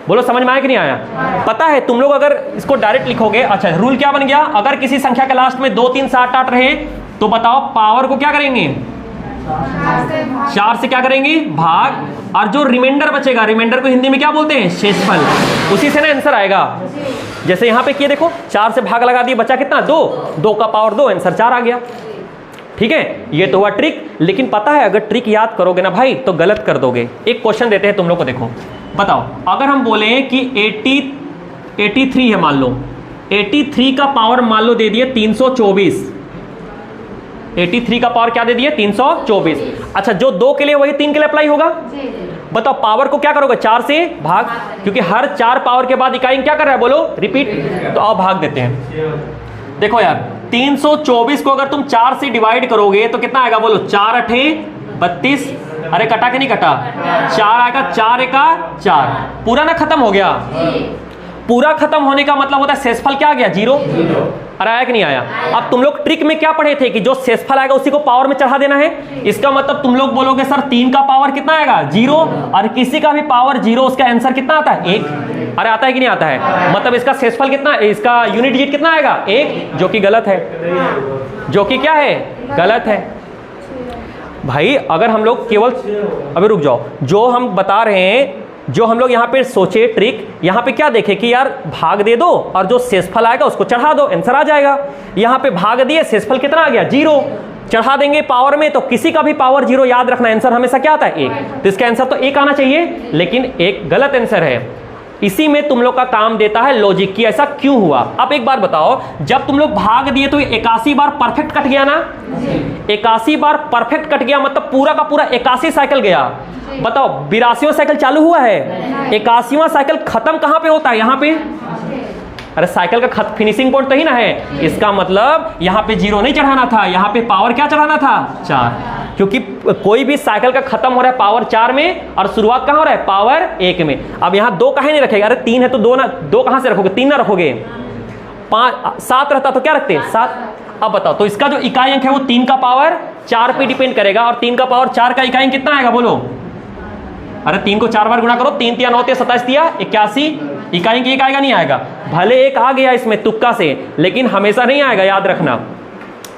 बोलो समझ में आया कि नहीं आया। पता है तुम लोग अगर इसको डायरेक्ट लिखोगे, अच्छा रूल क्या बन गया, अगर किसी संख्या के लास्ट में 2 3 7 8 रहे तो बताओ पावर को क्या करेंगे, 4 से क्या करेंगे, भाग, और जो रिमाइंडर बचेगा, रिमाइंडर को हिंदी में क्या बोलते हैं, शेषफल, उसी से ना आंसर आएगा। जैसे यहां पे किए देखो, 4 से भाग लगा दिए, बचा कितना, 2, 2 का पावर 2, आंसर 4 आ गया। ठीक है, ये तो हुआ ट्रिक। लेकिन पता है अगर ट्रिक याद करोगे ना भाई तो गलत कर दोगे। एक क्वेश्चन देते हैं तुम लोग को, देखो बताओ, अगर हम बोले कि 83 है, मान लो 83 का पावर मान लो दे दिए 324। 83 का पावर क्या दे दिए? 324। अच्छा, जो 2 के लिए वही 3 के लिए अप्लाई होगा। बताओ पावर को क्या करोगे? 4 से भाग, क्योंकि हर 4 पावर के बाद इकाई क्या कर रहा है? बोलो रिपीट। तो आओ भाग देते हैं। देखो यार, 324 को अगर तुम 4 से डिवाइड करोगे तो कितना आएगा? बोलो 4 अठे 32। अरे कटा कि नहीं कटा? 4 आएगा, 4 एका 4। पूरा ना खत्म हो गया। पूरा खत्म होने का मतलब होता है शेषफल क्या आ गया? 0। अरे आया कि नहीं आया? अब तुम लोग ट्रिक में क्या पढ़े थे कि जो शेषफल आएगा उसी को पावर में चढ़ा देना है। इसका मतलब तुम लोग बोलोगे सर 3 का पावर कितना आएगा? 0। और किसी का भी पावर 0, उसका आंसर कितना आता है? 1। अरे आता है कि नहीं आता है? मतलब इसका शेषफल कितना, इसका यूनिट डिजिट कितना आएगा? 1, जो कि गलत है। जो कि क्या है? गलत है भाई। अगर हम लोग केवल, अभी रुक जाओ, जो हम बता रहे हैं, जो हम लोग यहाँ पे सोचे ट्रिक, यहाँ पे क्या देखे कि यार भाग दे दो और जो शेषफल आएगा उसको चढ़ा दो, आंसर आ जाएगा। यहाँ पे भाग दिए, शेषफल कितना आ गया? 0। चढ़ा देंगे पावर में तो किसी का भी पावर 0, याद रखना आंसर हमेशा क्या आता है? 1। तो इसका आंसर तो 1 आना चाहिए, लेकिन 1 गलत आंसर है। इसी में तुम लोग का काम देता है लॉजिक की ऐसा क्यों हुआ। अब एक बार बताओ, जब तुम लोग भाग दिए तो 81 बार परफेक्ट कट गया ना? 81 बार परफेक्ट कट गया, मतलब पूरा का पूरा 81 साइकिल गया। बताओ 82वां साइकिल चालू हुआ है, 81वां साइकिल खत्म कहां पे होता है? यहां पे। अरे साइकिल का फिनिशिंग पॉइंट तो ही ना है। इसका मतलब यहां पे 0 नहीं चढ़ाना था, यहां पे पावर क्या चढ़ाना था? 4। क्योंकि कोई भी साइकिल का खत्म हो रहा है पावर 4 में और शुरुआत कहां हो रहा है? पावर 1 में। अब यहां 2 काहे नहीं रखेगा? अरे 3 है तो 2 ना, 2 कहां से रखोगे? 3 ना रखोगे? 7 रहता तो क्या रखते? 7। अब बताओ, तो इसका जो इकाई अंक है वो 3 का पावर 4 पे डिपेंड करेगा, और 3 का पावर 4 का इकाई अंक कितना आएगा? बोलो। अरे 3 को 4 बार गुणा करो, 3 तिया 9 तिया 27 तिया 81। इकाई अंक 1 आएगा नहीं आएगा? भले 1 आ गया इसमें तुक्का से, लेकिन हमेशा नहीं आएगा, याद रखना।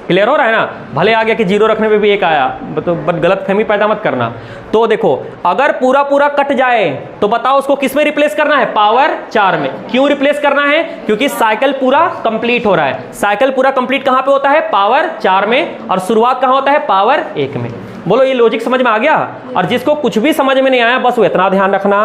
क्लियर हो रहा है ना? भले आ गया कि 0 रखने पे भी 1 आया, तो बट गलत फहमी पैदा मत करना। तो देखो, अगर पूरा पूरा कट जाए तो बताओ उसको किस में रिप्लेस करना है? पावर 4 में। क्यों रिप्लेस करना है? क्योंकि साइकिल पूरा कंप्लीट हो रहा है। साइकिल पूरा कंप्लीट कहां पे होता है? पावर 4 में। और शुरुआत कहां होता है? पावर 1 में। बोलो ये लॉजिक समझ में आ गया? और जिसको कुछ भी समझ में नहीं आया, बस वो इतना ध्यान रखना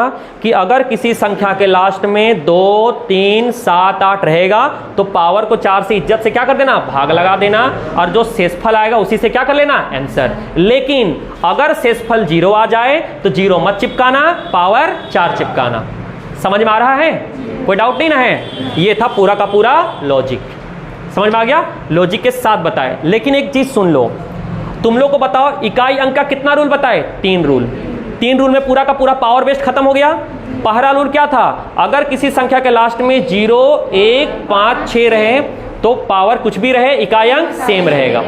कि अगर किसी संख्या के लास्ट में 2, 3, 7, 8 रहेगा तो पावर को 4 से इज्जत से क्या कर देना? भाग लगा देना, और जो शेषफल आएगा उसी से क्या कर लेना? आंसर। लेकिन अगर शेषफल 0 आ जाए तो 0 मत चिपकाना, पावर 4 चिपकाना। समझ में आ रहा है? कोई डाउट नहीं ना है? ये था पूरा का पूरा लॉजिक। समझ में आ गया? लॉजिक के साथ बताए। लेकिन एक चीज सुन लो, तुम लोग को बताओ इकाई अंक का कितना रूल बताए? 3 रूल। 3 रूल में पूरा का पूरा पावर बेस्ड खत्म हो गया। पहला रूल क्या था? अगर किसी संख्या के लास्ट में 0, 1, 5, 6 रहे तो पावर कुछ भी रहे, इकाई अंक सेम रहेगा।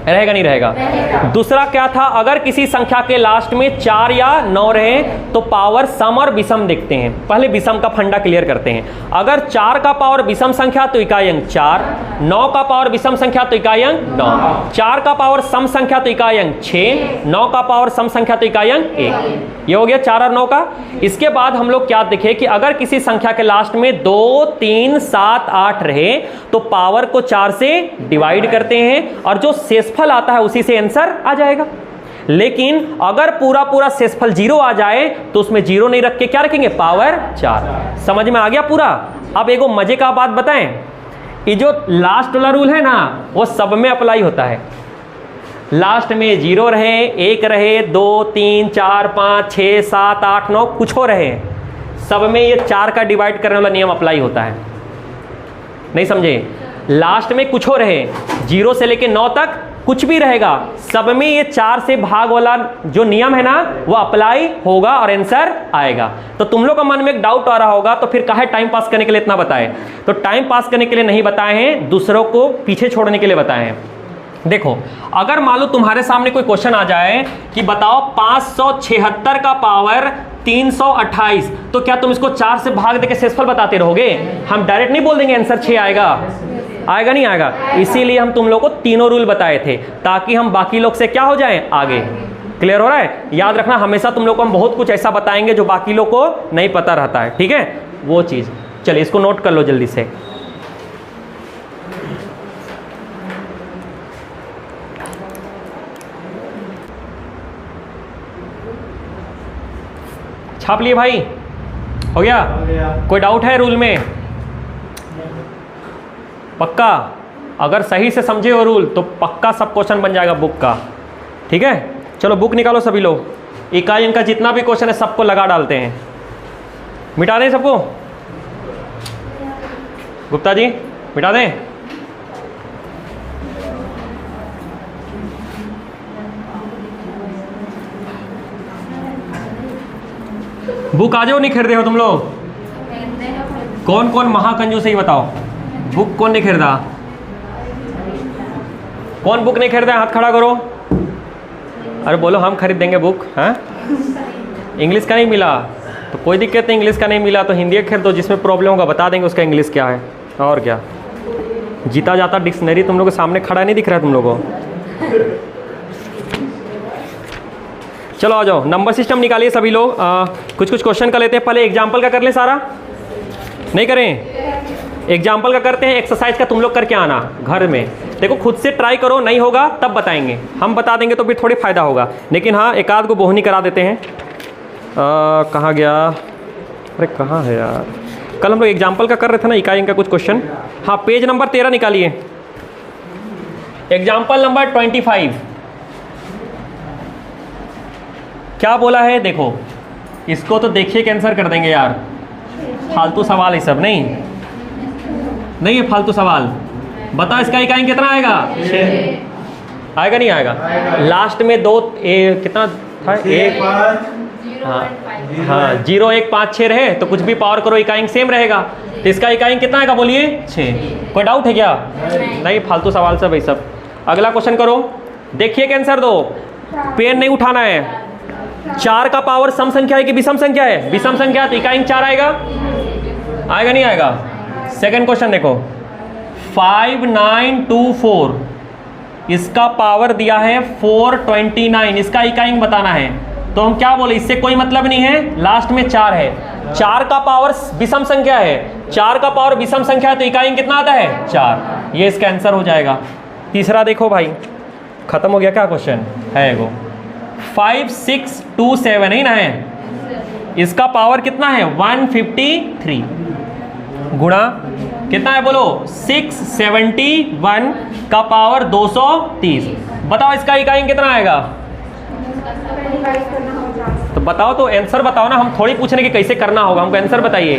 रहेगा नहीं रहेगा? दूसरा क्या था? अगर किसी संख्या के लास्ट में 4 या 9 रहे तो पावर सम और विषम देखते हैं। पहले विषम का फंडा क्लियर करते हैं। अगर 4 का पावर विषम संख्या तो इकाई अंक 4, 9 का पावर विषम संख्या तो इकाई अंक 9, 4 का पावर सम संख्या तो इकाई अंक 6, 9 का पावर सम संख्या तो इकाई अंक 1। ये हो गया 4 और 9 का। इसके बाद हम लोग क्या देखें कि अगर किसी संख्या के लास्ट में 2, 3, 7, 8 रहे तो पावर को 4 से डिवाइड करते हैं और जो शेषफल आता है उसी से आंसर आ जाएगा। लेकिन अगर पूरा पूरा शेषफल 0 आ जाए तो उसमें 0 नहीं रख के क्या रखेंगे? पावर 4। समझ में आ गया पूरा? अब एगो मजे का बात बताएं, ये जो लास्ट वाला रूल है ना वो सब में अप्लाई होता है। लास्ट में 0 रहे, 1 रहे, 2, 3, 4, 5, 6, 7, 8, 9 कुछ हो रहे, सब में ये 4 का डिवाइड करने वाला नियम अप्लाई होता है। नहीं समझे? लास्ट में कुछ हो रहे, 0 से लेके 9 तक कुछ भी रहेगा, सब में ये 4 से भाग वाला जो नियम है ना वो अप्लाई होगा और आंसर आएगा। तो तुम लोग का मन में एक डाउट आ रहा होगा तो फिर काहे टाइम पास करने के लिए इतना बताए? तो टाइम पास करने के लिए नहीं बताए हैं, दूसरों को पीछे छोड़ने के लिए बताए हैं। देखो, अगर मान लो तुम्हारे सामने कोई क्वेश्चन आ जाए कि बताओ 576 का पावर 328, तो क्या तुम इसको 4 से भाग देके शेषफल बताते रहोगे? हम डायरेक्ट नहीं बोल देंगे आंसर 6 आएगा। आएगा नहीं आएगा? इसीलिए हम तुम लोग को तीनों रूल बताए थे ताकि हम बाकी लोग से क्या हो जाएं? आगे। क्लियर हो रहा है? याद रखना, हमेशा तुम लोग को हम बहुत कुछ ऐसा बताएंगे जो बाकी लोग को नहीं पता रहता है। ठीक है? वो चीज चलिए इसको नोट कर लो जल्दी से। छाप लिए भाई? हो गया? हो गया। कोई डाउट है रूल में? पक्का? अगर सही से समझे हो रूल तो पक्का सब क्वेश्चन बन जाएगा बुक का। ठीक है, चलो बुक निकालो सभी लोग। इकाई अंक का जितना भी क्वेश्चन है सबको लगा डालते हैं। मिटा दें सबको? गुप्ता जी मिटा दें? बुक आ जाओ, नहीं खरीदे हो तुम लोग? कौन कौन महाकंजूस है ये बताओ? बुक कौन नहीं खरीदा? कौन बुक नहीं खरीदा? हाथ खड़ा करो। अरे बोलो हम खरीद देंगे बुक। हाँ, इंग्लिश का नहीं मिला तो कोई दिक्कत नहीं, इंग्लिश का नहीं मिला तो हिंदी का खरीद दो। जिसमें प्रॉब्लम होगा बता देंगे उसका इंग्लिश क्या है। और क्या, जीता जाता डिक्शनरी तुम लोग के सामने खड़ा नहीं दिख रहा है तुम लोगों को? चलो आ जाओ, नंबर सिस्टम निकालिए सभी लोग। कुछ कुछ क्वेश्चन कर लेते हैं। पहले एग्जाम्पल का कर लें सारा, नहीं करें? एग्जाम्पल का करते हैं, एक्सरसाइज का तुम लोग करके आना घर में। देखो खुद से ट्राई करो, नहीं होगा तब बताएंगे, हम बता देंगे तो फिर थोड़ी फ़ायदा होगा। लेकिन हाँ एक आध को बोहनी करा देते हैं। कहाँ गया? अरे कहाँ है यार? कल हम लोग एग्जाम्पल का कर रहे थे ना, इकाई का कुछ क्वेश्चन। हाँ पेज नंबर 13 निकालिए, एग्जाम्पल नंबर 25। क्या बोला है देखो, इसको तो देखिए कैंसर कर देंगे यार। फालतू सवाल है सब, नहीं नहीं है फालतू सवाल। बताओ इसका इकाई कितना आएगा? 6 आएगा, नहीं आएगा? लास्ट में दो कितना था? 1 हाँ 0 1 5 6 रहे तो कुछ भी पावर करो इकाई सेम रहेगा। तो इसका इकाई कितना आएगा बोलिए? 6। कोई डाउट है क्या? नहीं फालतू सवाल सब है सब। अगला क्वेश्चन करो, देखिए कैंसर दो, पेन नहीं उठाना है। 4 का पावर सम संख्या है कि विषम संख्या है? विषम संख्या, तो इकाई 4 आएगा? आएगा नहीं आएगा? सेकंड क्वेश्चन देखो, 5924, इसका पावर दिया है 429, इसका इकाई बताना है। तो हम क्या बोले, इससे कोई मतलब नहीं है, लास्ट में 4 है। 4 का पावर विषम संख्या है, 4 का पावर विषम संख्या है तो इकाई कितना आता है? 4। ये इसका आंसर हो जाएगा। तीसरा देखो भाई, खत्म हो गया क्या क्वेश्चन? है एगो 5627 ही ना है, इसका पावर कितना है? 153 गुणा कितना है बोलो? 671 का पावर 230। बताओ इसका इकाई कितना आएगा? तो बताओ, तो आंसर बताओ ना, हम थोड़ी पूछ रहे कि कैसे करना होगा, हमको आंसर बताइए।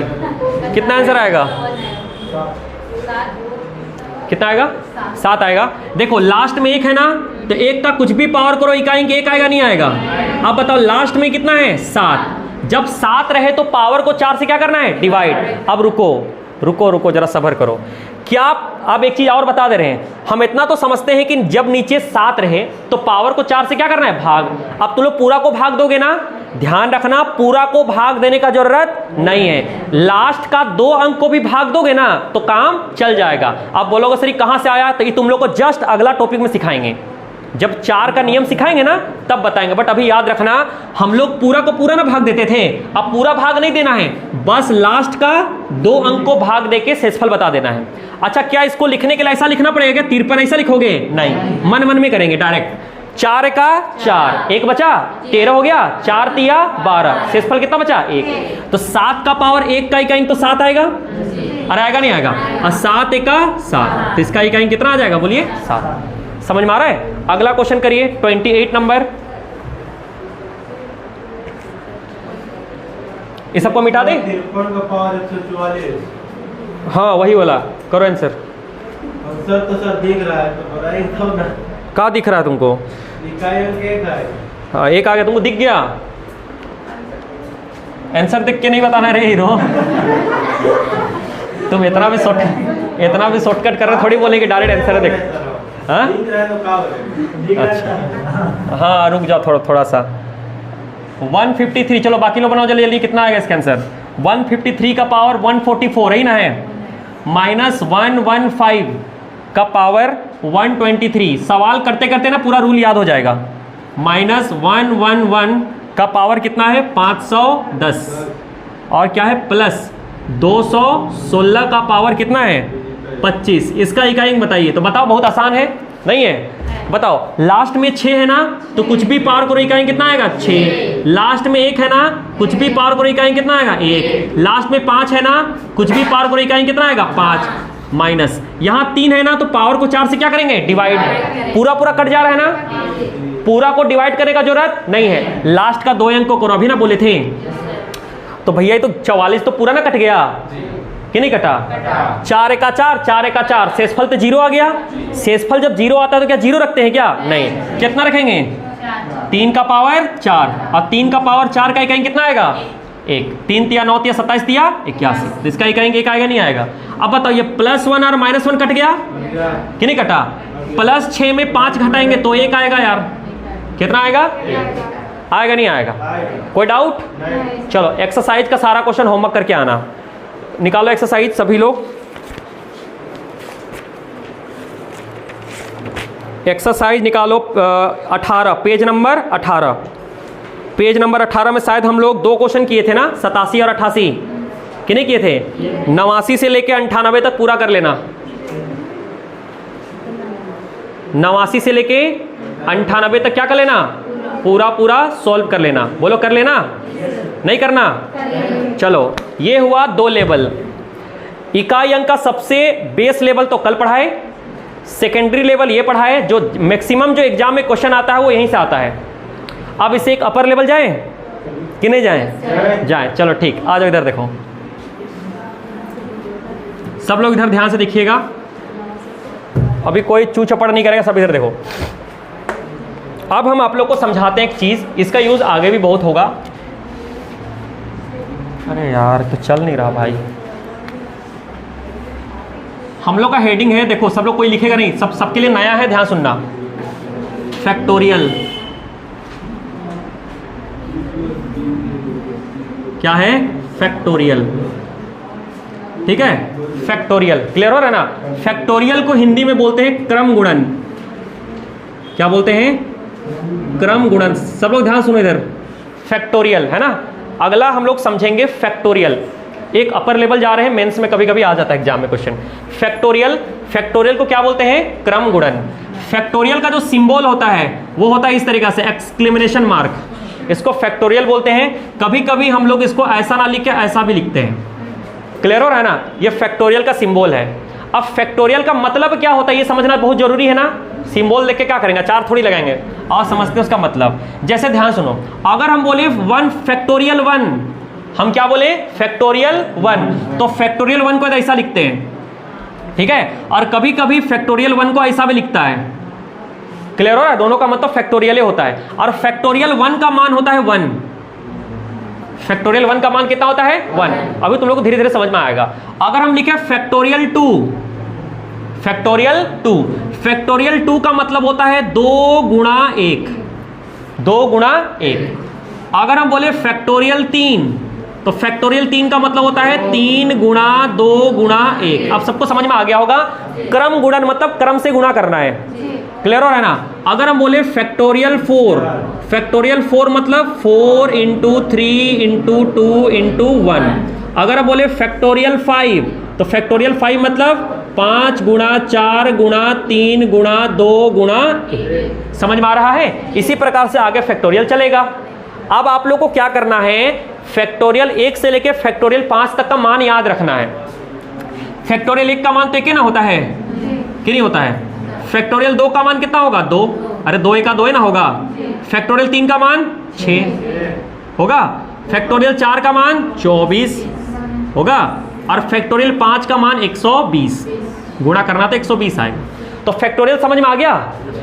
कितना आंसर आएगा? कितना आएगा? 7 आएगा। देखो लास्ट में 1 है ना, तो 1 का कुछ भी पावर करो इकाई 1 आएगा नहीं आएगा? अब बताओ लास्ट में कितना है? 7। जब 7 रहे तो पावर को 4 से क्या करना है? डिवाइड। अब रुको रुको रुको जरा सब्र करो। क्या अब एक चीज और बता दे रहे हैं, हम इतना तो समझते हैं कि जब नीचे 7 रहे तो पावर को 4 से क्या करना है? भाग। अब तुम लोग पूरा को भाग दोगे ना, ध्यान रखना पूरा को भाग देने का जरूरत नहीं है, लास्ट का 2 अंक को भी भाग दोगे ना तो काम चल जाएगा। अब बोलोगे सर कहां से आया, तो ये तुम लोग को जस्ट अगला टॉपिक में सिखाएंगे, जब 4 का नियम सिखाएंगे ना तब बताएंगे। बट अभी याद रखना, हम लोग पूरा को पूरा ना भाग देते थे, अब पूरा भाग नहीं देना है, बस लास्ट का 2 अंक को भाग देके शेषफल बता देना है। अच्छा क्या इसको लिखने के लिए ऐसा लिखना पड़ेगा? 53 ऐसा लिखोगे? नहीं, मन मन में करेंगे डायरेक्ट। 4 का 4, 1 बचा, 13 हो गया, 4 तिया 12, शेषफल कितना बचा? 1। तो 7 का पावर 1 का इकाई तो 7 आएगा? अरे आएगा नहीं आएगा? और 7 एका 7, तो इसका इकाई कितना आ जाएगा बोलिए? 7। समझ में आ रहा है? अगला क्वेश्चन करिए 28 नंबर। इस सबको मिटा दे। 53 का पावर 144। हाँ वही वाला करो आंसर। आंसर तो सर दिख रहा है, तो बताइए तब ना। कहाँ दिख रहा है तुमको? इकाई अंक 1 है। हाँ 1 आ गया, तुमको दिख गया? आंसर देख के नहीं बताना रे हीरो। तुम इतना भी शॉर्टकट कर रहे, थोड़ी बोलेंगे डायरेक्ट आंसर है देख। हाँ अच्छा हाँ रुक जाओ थोड़ा सा। 153, चलो बाकी लोग बनाओ जल्दी जल्दी। कितना आएगा इसका आंसर? 153 का पावर 144 ही ना है, माइनस 115 का पावर 123। सवाल करते करते ना पूरा रूल याद हो जाएगा। माइनस 111 का पावर कितना है? 510, और क्या है? प्लस 216 का पावर कितना है? 25। इसका इकाई बताइए। तो बताओ, बहुत आसान है, नहीं है? बताओ, लास्ट में 6 है ना, तो कुछ भी पावर को इकाई कितना आएगा? 6। लास्ट में 1 है ना, कुछ भी पावर को इकाई कितना आएगा? 1। लास्ट में 5 है ना, कुछ भी पावर को इकाई कितना आएगा? 5। माइनस यहाँ 3 है ना, तो पावर को 4 से क्या करेंगे? डिवाइड। पूरा पूरा कट जा रहा है ना, पूरा को डिवाइड करने का जरूरत नहीं है। लास्ट का 2 अंक को अभी ना बोले थे, तो भैया ये तो 44 तो पूरा ना कट गया कि नहीं कटा? 4 एका 4, 4 एका 4, शेषफल तो 0 आ गया। शेषफल जब 0 आता है तो क्या 0 रखते हैं क्या? नहीं। कितना रखेंगे? 3 का पावर 4, और 3 का पावर 4 का इकाई कितना आएगा? 1। 3 तिया 9 तिया 27 तिया 81, तो इसका इकाई 1 आएगा नहीं आएगा? अब बताओ, ये +1 और -1 कट गया कि नहीं कटा? +6 में 5 घटाएंगे तो 1 आएगा यार। कितना आएगा? आएगा नहीं आएगा? कोई डाउट? चलो एक्सरसाइज का सारा क्वेश्चन होमवर्क करके आना। निकालो एक्सरसाइज सभी लोग। एक्सरसाइज निकालो 18, पेज नंबर 18। पेज नंबर 18 में शायद हम लोग 2 क्वेश्चन किए थे ना, 87 और 88 कि नहीं किए थे? 89 से लेके 98 तक पूरा कर लेना। 89 से लेके 98 तक क्या कर लेना? पूरा पूरा सॉल्व कर लेना। बोलो कर लेना? नहीं करना? चलो, ये हुआ 2 लेवल। इकाई अंक का सबसे बेस लेवल तो कल पढ़ाए, सेकेंडरी लेवल ये पढ़ाए। जो मैक्सिमम जो एग्जाम में क्वेश्चन आता है वो यहीं से आता है। अब इसे एक अपर लेवल जाएं कि नहीं जाएं? जाएं। चलो ठीक, आ जाओ इधर देखो, सब लोग इधर ध्यान से देखिएगा। अभी कोई चू चपड़ नहीं करेगा, सब इधर देखो। अब हम आप लोग को समझाते हैं एक चीज, इसका यूज आगे भी बहुत होगा। अरे यार तो चल नहीं रहा भाई। हम लोग का हेडिंग है, देखो सब लोग कोई लिखेगा नहीं, सबके लिए नया है, ध्यान सुनना। फैक्टोरियल क्या है? फैक्टोरियल। ठीक है, फैक्टोरियल क्लियर हो रहा है ना? फैक्टोरियल को हिंदी में बोलते हैं क्रम गुणन। क्या बोलते हैं? क्रम गुणन। सब लोग ध्यान सुनो इधर, फैक्टोरियल है ना। अगला हम लोग समझेंगे फैक्टोरियल। एक अपर लेवल जा रहे हैं, मेंस में कभी कभी आ जाता है एग्जाम में क्वेश्चन। फैक्टोरियल, फैक्टोरियल को क्या बोलते हैं? क्रम गुणन। फैक्टोरियल का जो सिंबल होता है वो होता है इस तरीका से, एक्सक्लेमेशन मार्क। इसको फैक्टोरियल बोलते हैं। कभी कभी हम लोग इसको ऐसा ना लिख के ऐसा भी लिखते हैं। क्लियर हो रहा है ना? ये फैक्टोरियल का सिंबल है। अब फैक्टोरियल का मतलब क्या होता है ये समझना बहुत जरूरी है ना। सिंबल देख के क्या करेंगे? 4 थोड़ी लगाएंगे और समझते हैं उसका मतलब। जैसे ध्यान सुनो, अगर हम बोले 1 फैक्टोरियल 1, हम क्या बोले? फैक्टोरियल 1, तो फैक्टोरियल 1 को ऐसा लिखते हैं। ठीक है, और कभी कभी फैक्टोरियल 1 को ऐसा भी लिखता है। क्लियर हो रहा है? दोनों का मतलब फैक्टोरियल होता है। और फैक्टोरियल 1 का मान होता है 1। फैक्टोरियल 1 का मान कितना होता है? 1। अभी तुम लोग को धीरे धीरे समझ में आएगा। अगर हम लिखे फैक्टोरियल 2, फैक्टोरियल 2, फैक्टोरियल 2 का मतलब होता है 2 गुणा 1, 2 गुणा 1। अगर हम बोले फैक्टोरियल 3, तो फैक्टोरियल 3 का मतलब होता है 3 गुणा 2 गुणा 1। अब सबको समझ में आ गया होगा। क्रम गुणन मतलब क्रम से गुणा करना है। क्लियर हो रहा है ना? अगर हम बोले फैक्टोरियल 4, फैक्टोरियल 4 मतलब 4 इंटू 3 इंटू 2 इंटू 1। अगर हम बोले फैक्टोरियल 5, तो फैक्टोरियल 5 मतलब 5 गुणा 4 गुणा 3 गुणा 2 गुणा 1। समझ में आ रहा है? इसी प्रकार से आगे फैक्टोरियल चलेगा। अब आप लोग को क्या करना है? फैक्टोरियल 1 से लेके फैक्टोरियल 5 तक का मान याद रखना है। फैक्टोरियल 1 का मान तो 1 ना होता है कि नहीं होता है? फैक्टोरियल 2 का मान कितना होगा? 2। अरे 2 1 का 2 ना होगा। फैक्टोरियल 3 का मान 6 होगा। फैक्टोरियल 4 का मान 24 होगा। और फैक्टोरियल 5 का मान 120। गुणा करना तो 120 आएगा। तो फैक्टोरियल समझ में आ गया?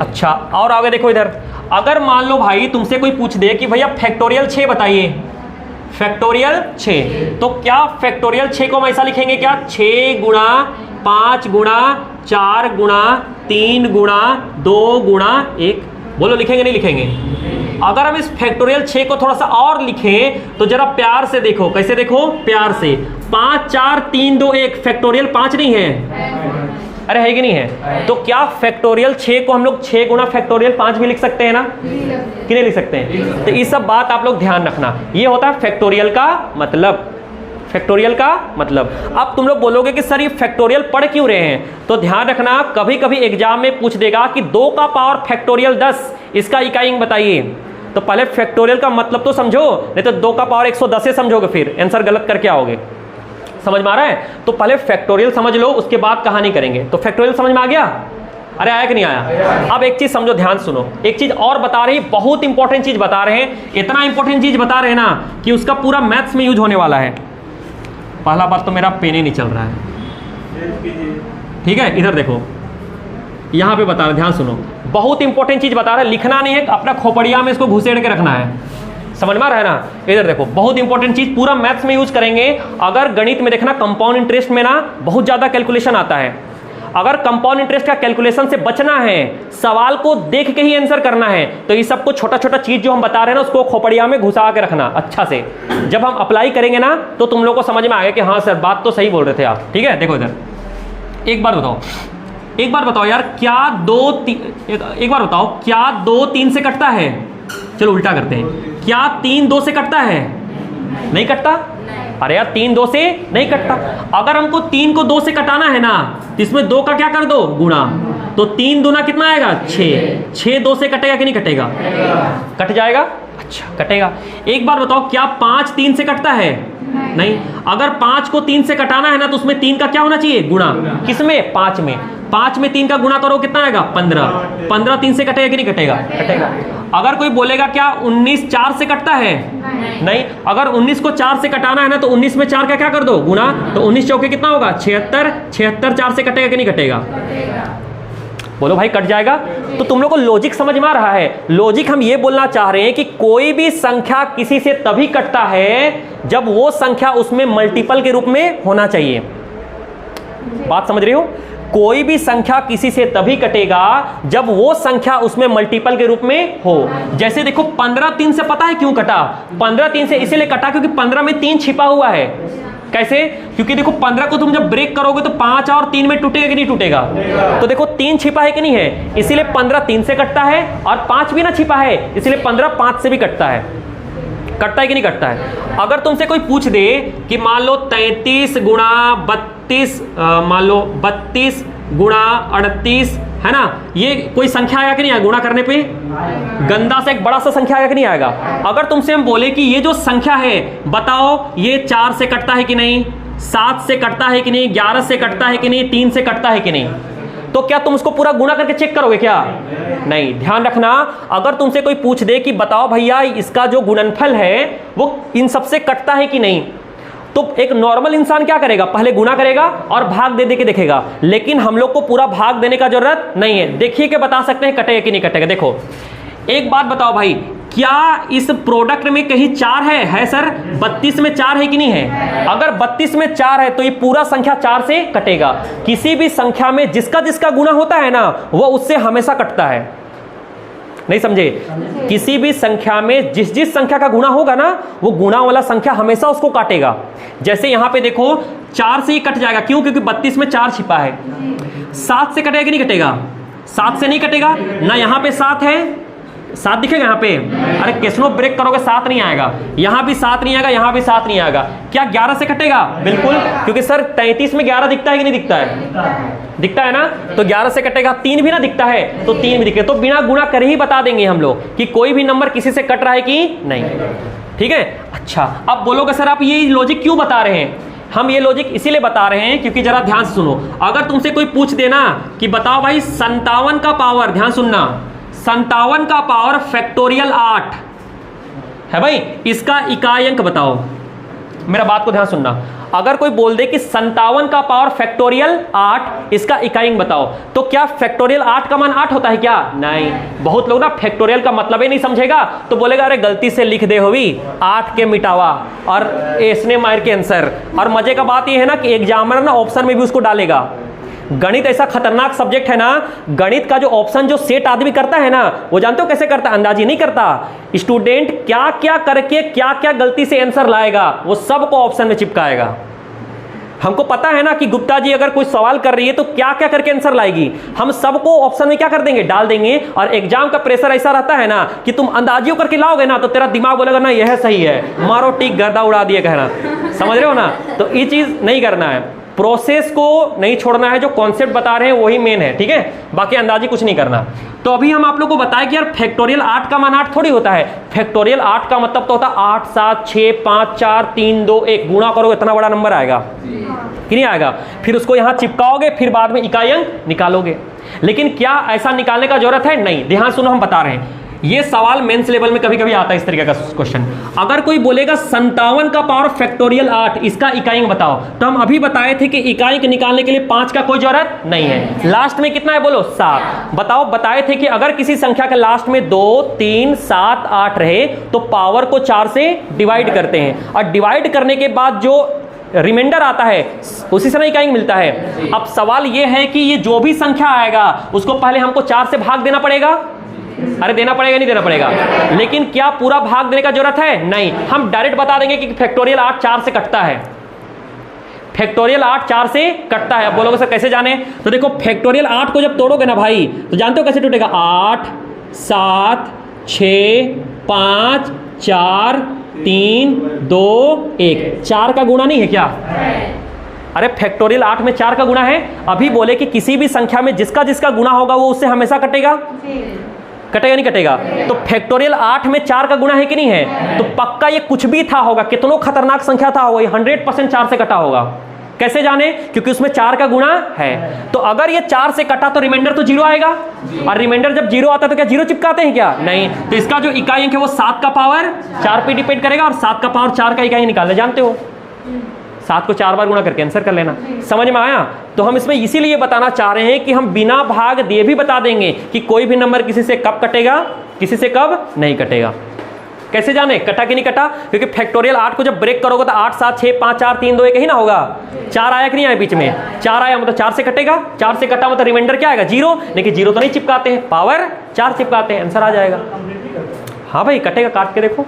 अच्छा, और आगे देखो इधर। अगर मान लो भाई तुमसे कोई पूछ दे कि भैया फैक्टोरियल 6 बताइए, फैक्टोरियल 6, तो क्या फैक्टोरियल 6 को हम ऐसा लिखेंगे क्या? 6 गुणा 5 गुणा 4 गुणा 3 गुणा 2 गुणा 1। बोलो लिखेंगे नहीं लिखेंगे? अगर हम इस फैक्टोरियल 6 को थोड़ा सा और लिखें तो जरा प्यार से देखो। कैसे देखो? प्यार से। 5 4 3 2 1, फैक्टोरियल 5 नहीं है? अरे है कि नहीं है? तो क्या फैक्टोरियल 6 को हम लोग 6 गुणा फैक्टोरियल 5 भी लिख सकते हैं ना? कि नहीं लिख सकते हैं? तो ये सब बात आप लोग ध्यान रखना। ये होता है फैक्टोरियल का मतलब। फैक्टोरियल का मतलब। अब तुम लोग बोलोगे कि सर ये फैक्टोरियल पढ़ क्यों रहे हैं, तो ध्यान रखना कभी कभी एग्जाम में पूछ देगा कि 2 का पावर फैक्टोरियल 10, इसका इकाई अंक बताइए। तो पहले फैक्टोरियल का मतलब तो समझो, नहीं तो 2 का पावर 110 से समझोगे फिर आंसर गलत करके आओगे। समझ में आ रहा है? तो पहले फैक्टोरियल समझ लो, उसके बाद कहानी करेंगे। तो फैक्टोरियल समझ में आ गया? अरे आया कि नहीं आया? अब एक चीज समझो, ध्यान सुनो, एक चीज और बता रहे हैं, बहुत इंपॉर्टेंट चीज बता रहे हैं, इतना इंपॉर्टेंट चीज बता रहे हैं ना कि उसका पूरा मैथ्स में यूज होने वाला है। पहला बात तो मेरा पेन ही नहीं चल रहा है, ठीक है? इधर देखो, यहां पे बता रहे, ध्यान सुनो, बहुत इंपॉर्टेंट चीज बता रहे हैं, लिखना नहीं है, अपना खोपड़िया में इसको घुसेड़ के रखना है। समझ में आ रहा है ना? इधर देखो, बहुत इंपॉर्टेंट चीज पूरा मैथ्स में यूज करेंगे। अगर गणित में देखना, कंपाउंड इंटरेस्ट में ना बहुत ज्यादा कैलकुलेशन आता है। अगर कंपाउंड इंटरेस्ट का कैलकुलेशन से बचना है, सवाल को देख के ही आंसर करना है, तो ये सबको छोटा छोटा चीज जो हम बता रहे हैं ना, उसको खोपड़िया में घुसा के रखना अच्छा से। जब हम अप्लाई करेंगे ना, तो तुम लोग को समझ में आएगा कि हाँ सर बात तो सही बोल रहे थे आप। ठीक है, देखो इधर एक बार बताओ यार, क्या एक बार बताओ, क्या 2 3 से कटता है? चलो उल्टा करते हैं, क्या 3 2 से कटता है? नहीं कटता। अरे यार 3 2 से नहीं कटता। अगर हमको 3 को 2 से कटाना है ना, तो इसमें 2 का क्या कर दो? गुणा। तो 3 दूना कितना आएगा? 6। 6 2 से कटेगा कि नहीं कटेगा? कट जाएगा। अच्छा कटेगा। एक बार बताओ, क्या 5 3 से कटता है? नहीं। अगर 5 को 3 से कटाना है ना, तो उसमें 3 का क्या होना चाहिए? गुणा। किसमें? 5 में। 5 में 3 का गुणा करो, कितना आएगा? 15। 15 3 से कटेगा कि नहीं कटेगा? कटेगा। अगर कोई बोलेगा क्या 19 4 से कटता है? नहीं। अगर 19 को 4 से कटाना है ना, तो 19 में 4 का क्या कर दो? गुणा। तो 19 चौके कितना होगा? 76। 76 4 से कटेगा कि नहीं कटेगा? बोलो भाई कट जाएगा। तो तुम लोग को लॉजिक समझ में आ रहा है? लॉजिक हम ये बोलना चाह रहे हैं कि कोई भी संख्या किसी से तभी कटता है जब वो संख्या उसमें मल्टीपल के रूप में होना चाहिए। बात समझ रहे हो? कोई भी संख्या किसी से तभी कटेगा जब वो संख्या उसमें मल्टीपल के रूप में हो। जैसे देखो 15 3 से पता है क्यों कटा? 15 3 से इसीलिए कटा क्योंकि 15 में 3 छिपा हुआ है। कैसे? क्योंकि देखो 15 को तुम जब ब्रेक करोगे तो 5 और 3 में टूटेगा कि नहीं टूटेगा? तो देखो 3 छिपा है कि नहीं है, इसीलिए 15 3 से कटता है, और 5 भी ना छिपा है, इसलिए 15 5 से भी कटता है। कटता है कि नहीं कटता है? अगर तुमसे कोई पूछ दे कि मान लो 33 गुणा 32, मान लो 32 गुणा 38 है ना, ये कोई संख्या आया कि नहीं आया? गुणा करने पे गंदा सा एक बड़ा सा संख्या आया कि नहीं आएगा? अगर तुमसे हम बोले कि ये जो संख्या है बताओ, ये 4 से कटता है कि नहीं, 7 से कटता है कि नहीं, 11 से कटता है कि नहीं, 3 से कटता है कि नहीं, तो क्या तुम उसको पूरा गुणा करके चेक करोगे क्या? नहीं। ध्यान रखना, अगर तुमसे कोई पूछ दे कि बताओ भैया इसका जो गुणनफल है वो इन सबसे कटता है कि नहीं, तो एक नॉर्मल इंसान क्या करेगा? पहले गुणा करेगा और भाग दे के देखेगा। लेकिन हम लोग को पूरा भाग देने का जरूरत नहीं है, देखिए कि बता सकते हैं कटेगा कि नहीं कटेगा। देखो एक बात बताओ भाई, क्या इस प्रोडक्ट में कहीं 4 है? है सर। 32 में 4 है कि नहीं है? अगर 32 में 4 है तो ये पूरा संख्या 4 से कटेगा। किसी भी संख्या में जिसका जिसका गुणा होता है ना, वो उससे हमेशा कटता है। नहीं समझे? किसी भी संख्या में जिस जिस संख्या का गुणा होगा ना, वो गुणा वाला संख्या हमेशा उसको काटेगा। जैसे यहां पे देखो 4 से ही कट जाएगा, क्यों? क्योंकि 32 में 4 छिपा है। 7 से कटेगा कि नहीं कटेगा? 7 से नहीं कटेगा ना। यहां पे 7 है, 7 दिखेगा यहाँ पे? अरे कैसनो ब्रेक करोगे 7 नहीं आएगा, यहां भी 7 नहीं आएगा, यहां भी 7 नहीं आएगा। क्या 11 से कटेगा? बिल्कुल, क्योंकि सर 33 में 11 दिखता है कि नहीं दिखता है? दिखता है ना, तो 11 से कटेगा। 3 भी ना दिखता है तो 3 भी दिखे, तो बिना गुणा कर ही बता देंगे हम लोग कि कोई भी नंबर किसी से कट रहा है कि नहीं। ठीक है। अच्छा, अब बोलोगे सर आप ये लॉजिक क्यों बता रहे हैं? हम ये लॉजिक इसीलिए बता रहे हैं क्योंकि जरा ध्यान से सुनो, अगर तुमसे कोई पूछ देना कि बताओ भाई 57 का पावर, ध्यान सुनना, 57 का पावर फैक्टोरियल 8 है भाई, इसका इकाई अंक बताओ। मेरा बात को ध्यान सुनना, अगर कोई बोल दे कि 57 का पावर फैक्टोरियल 8, इसका इकाई अंक बताओ, तो क्या फैक्टोरियल 8 का मान 8 होता है क्या? नहीं। बहुत लोग ना फैक्टोरियल का मतलब ही नहीं समझेगा, तो बोलेगा अरे गलती से लिख दे होवी 8 के मिटावा और इसने मार के आंसर। और मजे का बात यह है ना कि एग्जामिनर ना ऑप्शन में भी उसको डालेगा। गणित ऐसा खतरनाक सब्जेक्ट है ना, गणित का जो ऑप्शन जो सेट आदमी करता है ना, वो जानते हो कैसे करता है? अंदाजी नहीं करता। स्टूडेंट क्या क्या करके क्या क्या गलती से आंसर लाएगा, वो सबको ऑप्शन में चिपकाएगा। हमको पता है ना कि गुप्ता जी अगर कोई सवाल कर रही है तो क्या क्या करके आंसर लाएगी, हम सबको ऑप्शन में क्या कर देंगे, डाल देंगे। और एग्जाम का प्रेशर ऐसा रहता है ना कि तुम अंदाजियों करके लाओगे ना तो तेरा दिमाग बोलेगा ना यह सही है, मारो टिक गर्दा उड़ा दिए कहना, समझ रहे हो ना। तो ये चीज नहीं करना है, प्रोसेस को नहीं छोड़ना है, जो कॉन्सेप्ट बता रहे हैं वही मेन है, ठीक है, बाकी अंदाजी कुछ नहीं करना। तो अभी हम आप लोग को बताएं कि यार फैक्टोरियल 8 का मान 8 थोड़ी होता है, फैक्टोरियल 8 का मतलब तो होता है 8 7 6 5 4 3 2 1, गुणा करो इतना बड़ा नंबर आएगा कि नहीं आएगा, फिर उसको यहां चिपकाओगे, फिर बाद में इकाई अंक निकालोगे। लेकिन क्या ऐसा निकालने का जरूरत है? नहीं। ध्यान सुनो, हम बता रहे हैं, ये सवाल मेंस लेवल में कभी कभी आता है इस तरीके का क्वेश्चन। अगर कोई बोलेगा 57 का पावर फैक्टोरियल 8, इसका इकाई अंक बताओ, तो हम अभी बताए थे कि इकाई अंक निकालने के लिए 5 का कोई जरूरत नहीं है। लास्ट में कितना है बोलो? 7। बताओ, बताए थे कि अगर किसी संख्या के लास्ट में 2 3 7 8 रहे तो पावर को 4 से डिवाइड करते हैं, और डिवाइड करने के बाद जो रिमाइंडर आता है उसी से इकाई अंक मिलता है। अब सवाल यह है कि ये जो भी संख्या आएगा उसको पहले हमको 4 से भाग देना पड़ेगा। अरे देना पड़ेगा, नहीं देना पड़ेगा? लेकिन क्या पूरा भाग देने का जरूरत है? नहीं। हम डायरेक्ट बता देंगे कि फैक्टोरियल 8 4 से कटता है, फैक्टोरियल 8 4 से कटता है। अब बोलोगे सर कैसे जाने? तो देखो, फैक्टोरियल 8 को जब तोड़ोगे ना भाई, तो जानते हो कैसे टूटेगा? 8 7 6 5 4 3 2 1, 4 का गुणा नहीं है क्या? अरे फैक्टोरियल 8 में 4 का गुणा है। अभी बोले कि किसी भी संख्या में जिसका जिसका गुणा होगा वो उससे हमेशा कटेगा, कटेगा नहीं कटेगा? तो फैक्टोरियल 8 में 4 का गुणा है कि नहीं है? तो पक्का ये कुछ भी था होगा, कितनों खतरनाक संख्या था होगा, ये 100% 4 से कटा होगा। कैसे जाने? क्योंकि उसमें 4 का गुणा है। तो अगर ये 4 से कटा तो रिमाइंडर तो 0 आएगा, और रिमाइंडर जब 0 आता है तो क्या 0 चिपकाते हैं क्या? नहीं। तो इसका जो इकाई अंक है वो 7 का पावर 4 पे डिपेंड करेगा, और 7 का पावर 4 का इकाई निकालना जानते हो, 7 को 4 बार गुणा करके आंसर कर लेना। समझ में आया? तो हम इसमें इसीलिए बताना चाह रहे हैं कि हम बिना भाग दिए भी बता देंगे कि कोई भी नंबर किसी से कब कटेगा, किसी से कब नहीं कटेगा। कैसे जाने कटा कि नहीं कटा? क्योंकि फैक्टोरियल 8 को जब ब्रेक करोगे तो 8 7 6 5 4 3 2 1 ही ना होगा। 4 आया कि नहीं आया बीच में? 4 आया मतलब 4 से कटेगा, 4 से कटा मतलब रिमाइंडर क्या आएगा? 0। लेकिन 0 तो नहीं चिपकाते हैं, पावर 4 चिपकाते हैं, आंसर आ जाएगा। हाँ भाई कटेगा, काट के देखो,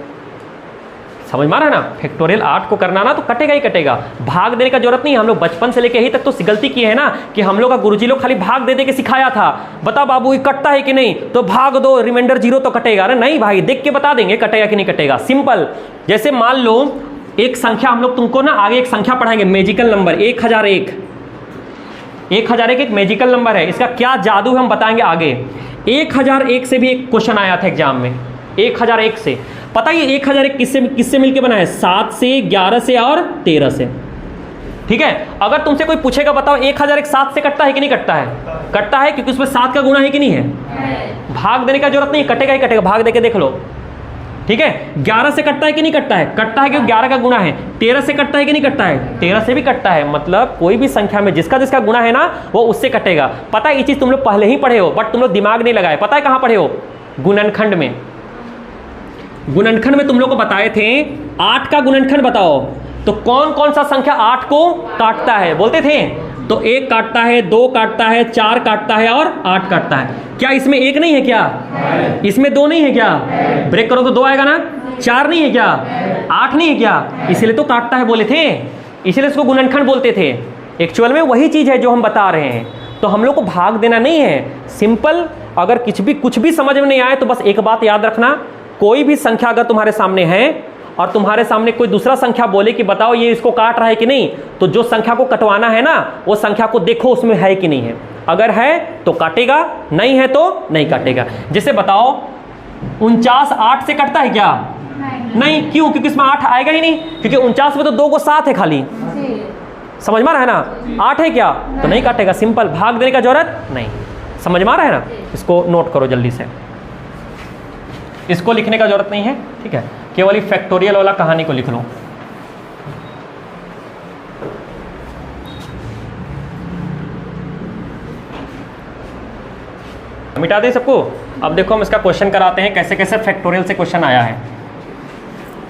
समझ में आ रहा है ना? फैक्टोरियल 8 को करना ना तो कटेगा ही कटेगा, भाग देने का जरूरत नहीं। हम लोग बचपन से लेके यही तक तो गलती की है ना कि हम लोग का गुरुजी लोग खाली भाग दे दे के सिखाया था। बता बाबू ये कटता है कि नहीं, तो भाग दो, रिमाइंडर 0 तो कटेगा। अरे नहीं भाई, देख के बता देंगे कटेगा कि नहीं कटेगा, सिंपल। जैसे मान लो एक संख्या, हम लोग तुमको ना आगे एक संख्या पढ़ाएंगे, मैजिकल नंबर 1001। 1001 एक मैजिकल नंबर है, इसका क्या जादू है हम बताएंगे आगे। 1001 से भी एक क्वेश्चन आया था एग्जाम में, 1001 से। पता है 1001 किससे मिलके बना है? 7 से, 11 से और 13 से। ठीक है, अगर तुमसे कोई पूछेगा बताओ 1001 7 से कटता है कि नहीं कटता है? कटता है, क्योंकि उसमें 7 का गुणा है कि नहीं है? भाग देने का जरूरत नहीं, कटेगा ही कटेगा, भाग देके देख लो। ठीक है, 11 से कटता है कि नहीं कटता है? कटता है, क्योंकि 11 का गुणा है। 13 से कटता है कि नहीं कटता है? 13 से भी कटता है। मतलब कोई भी संख्या में जिसका जिसका गुणा है ना वो उससे कटेगा। पता है ये चीज तुम लोग पहले ही पढ़े हो, बट तुम लोग दिमाग नहीं लगाए। पता है कहां पढ़े हो? गुणनखंड में। गुणनखंड में तुम लोग को बताए थे 8 का गुणनखंड बताओ, तो कौन कौन सा संख्या 8 को काटता है बोलते थे? तो 1 काटता है, 2 काटता है, 4 काटता है और 8 काटता है। क्या इसमें 1 नहीं है क्या? इसमें 2 नहीं है क्या? ब्रेक करो तो 2 आएगा ना। 4 नहीं है क्या? 8 नहीं है क्या? इसलिए तो काटता है बोले थे, इसलिए इसको गुणनखंड बोलते थे। एक्चुअल में वही चीज है जो हम बता रहे हैं। तो हम लोग को भाग देना नहीं है, सिंपल। अगर कुछ भी समझ में नहीं आए तो बस एक बात याद रखना, कोई भी संख्या अगर तुम्हारे सामने है और तुम्हारे सामने कोई दूसरा संख्या बोले कि बताओ ये इसको काट रहा है कि नहीं, तो जो संख्या को कटवाना है ना वो संख्या को देखो उसमें है कि नहीं है। अगर है तो काटेगा, नहीं है तो नहीं काटेगा। जैसे बताओ 49 8 से कटता है क्या? नहीं। क्यों? क्योंकि इसमें 8 आएगा ही नहीं, क्योंकि 49 में तो 2 को 7 है खाली। समझ में आ रहा है ना? 8 है क्या? तो नहीं काटेगा, सिंपल। भाग देने का जरूरत नहीं। समझ में आ रहा है ना? इसको नोट करो जल्दी से, इसको लिखने का जरूरत नहीं है, ठीक है? केवल ही फैक्टोरियल वाला कहानी को लिख लो। मिटा दें सबको। अब देखो हम इसका क्वेश्चन कराते हैं, कैसे कैसे फैक्टोरियल से क्वेश्चन आया है।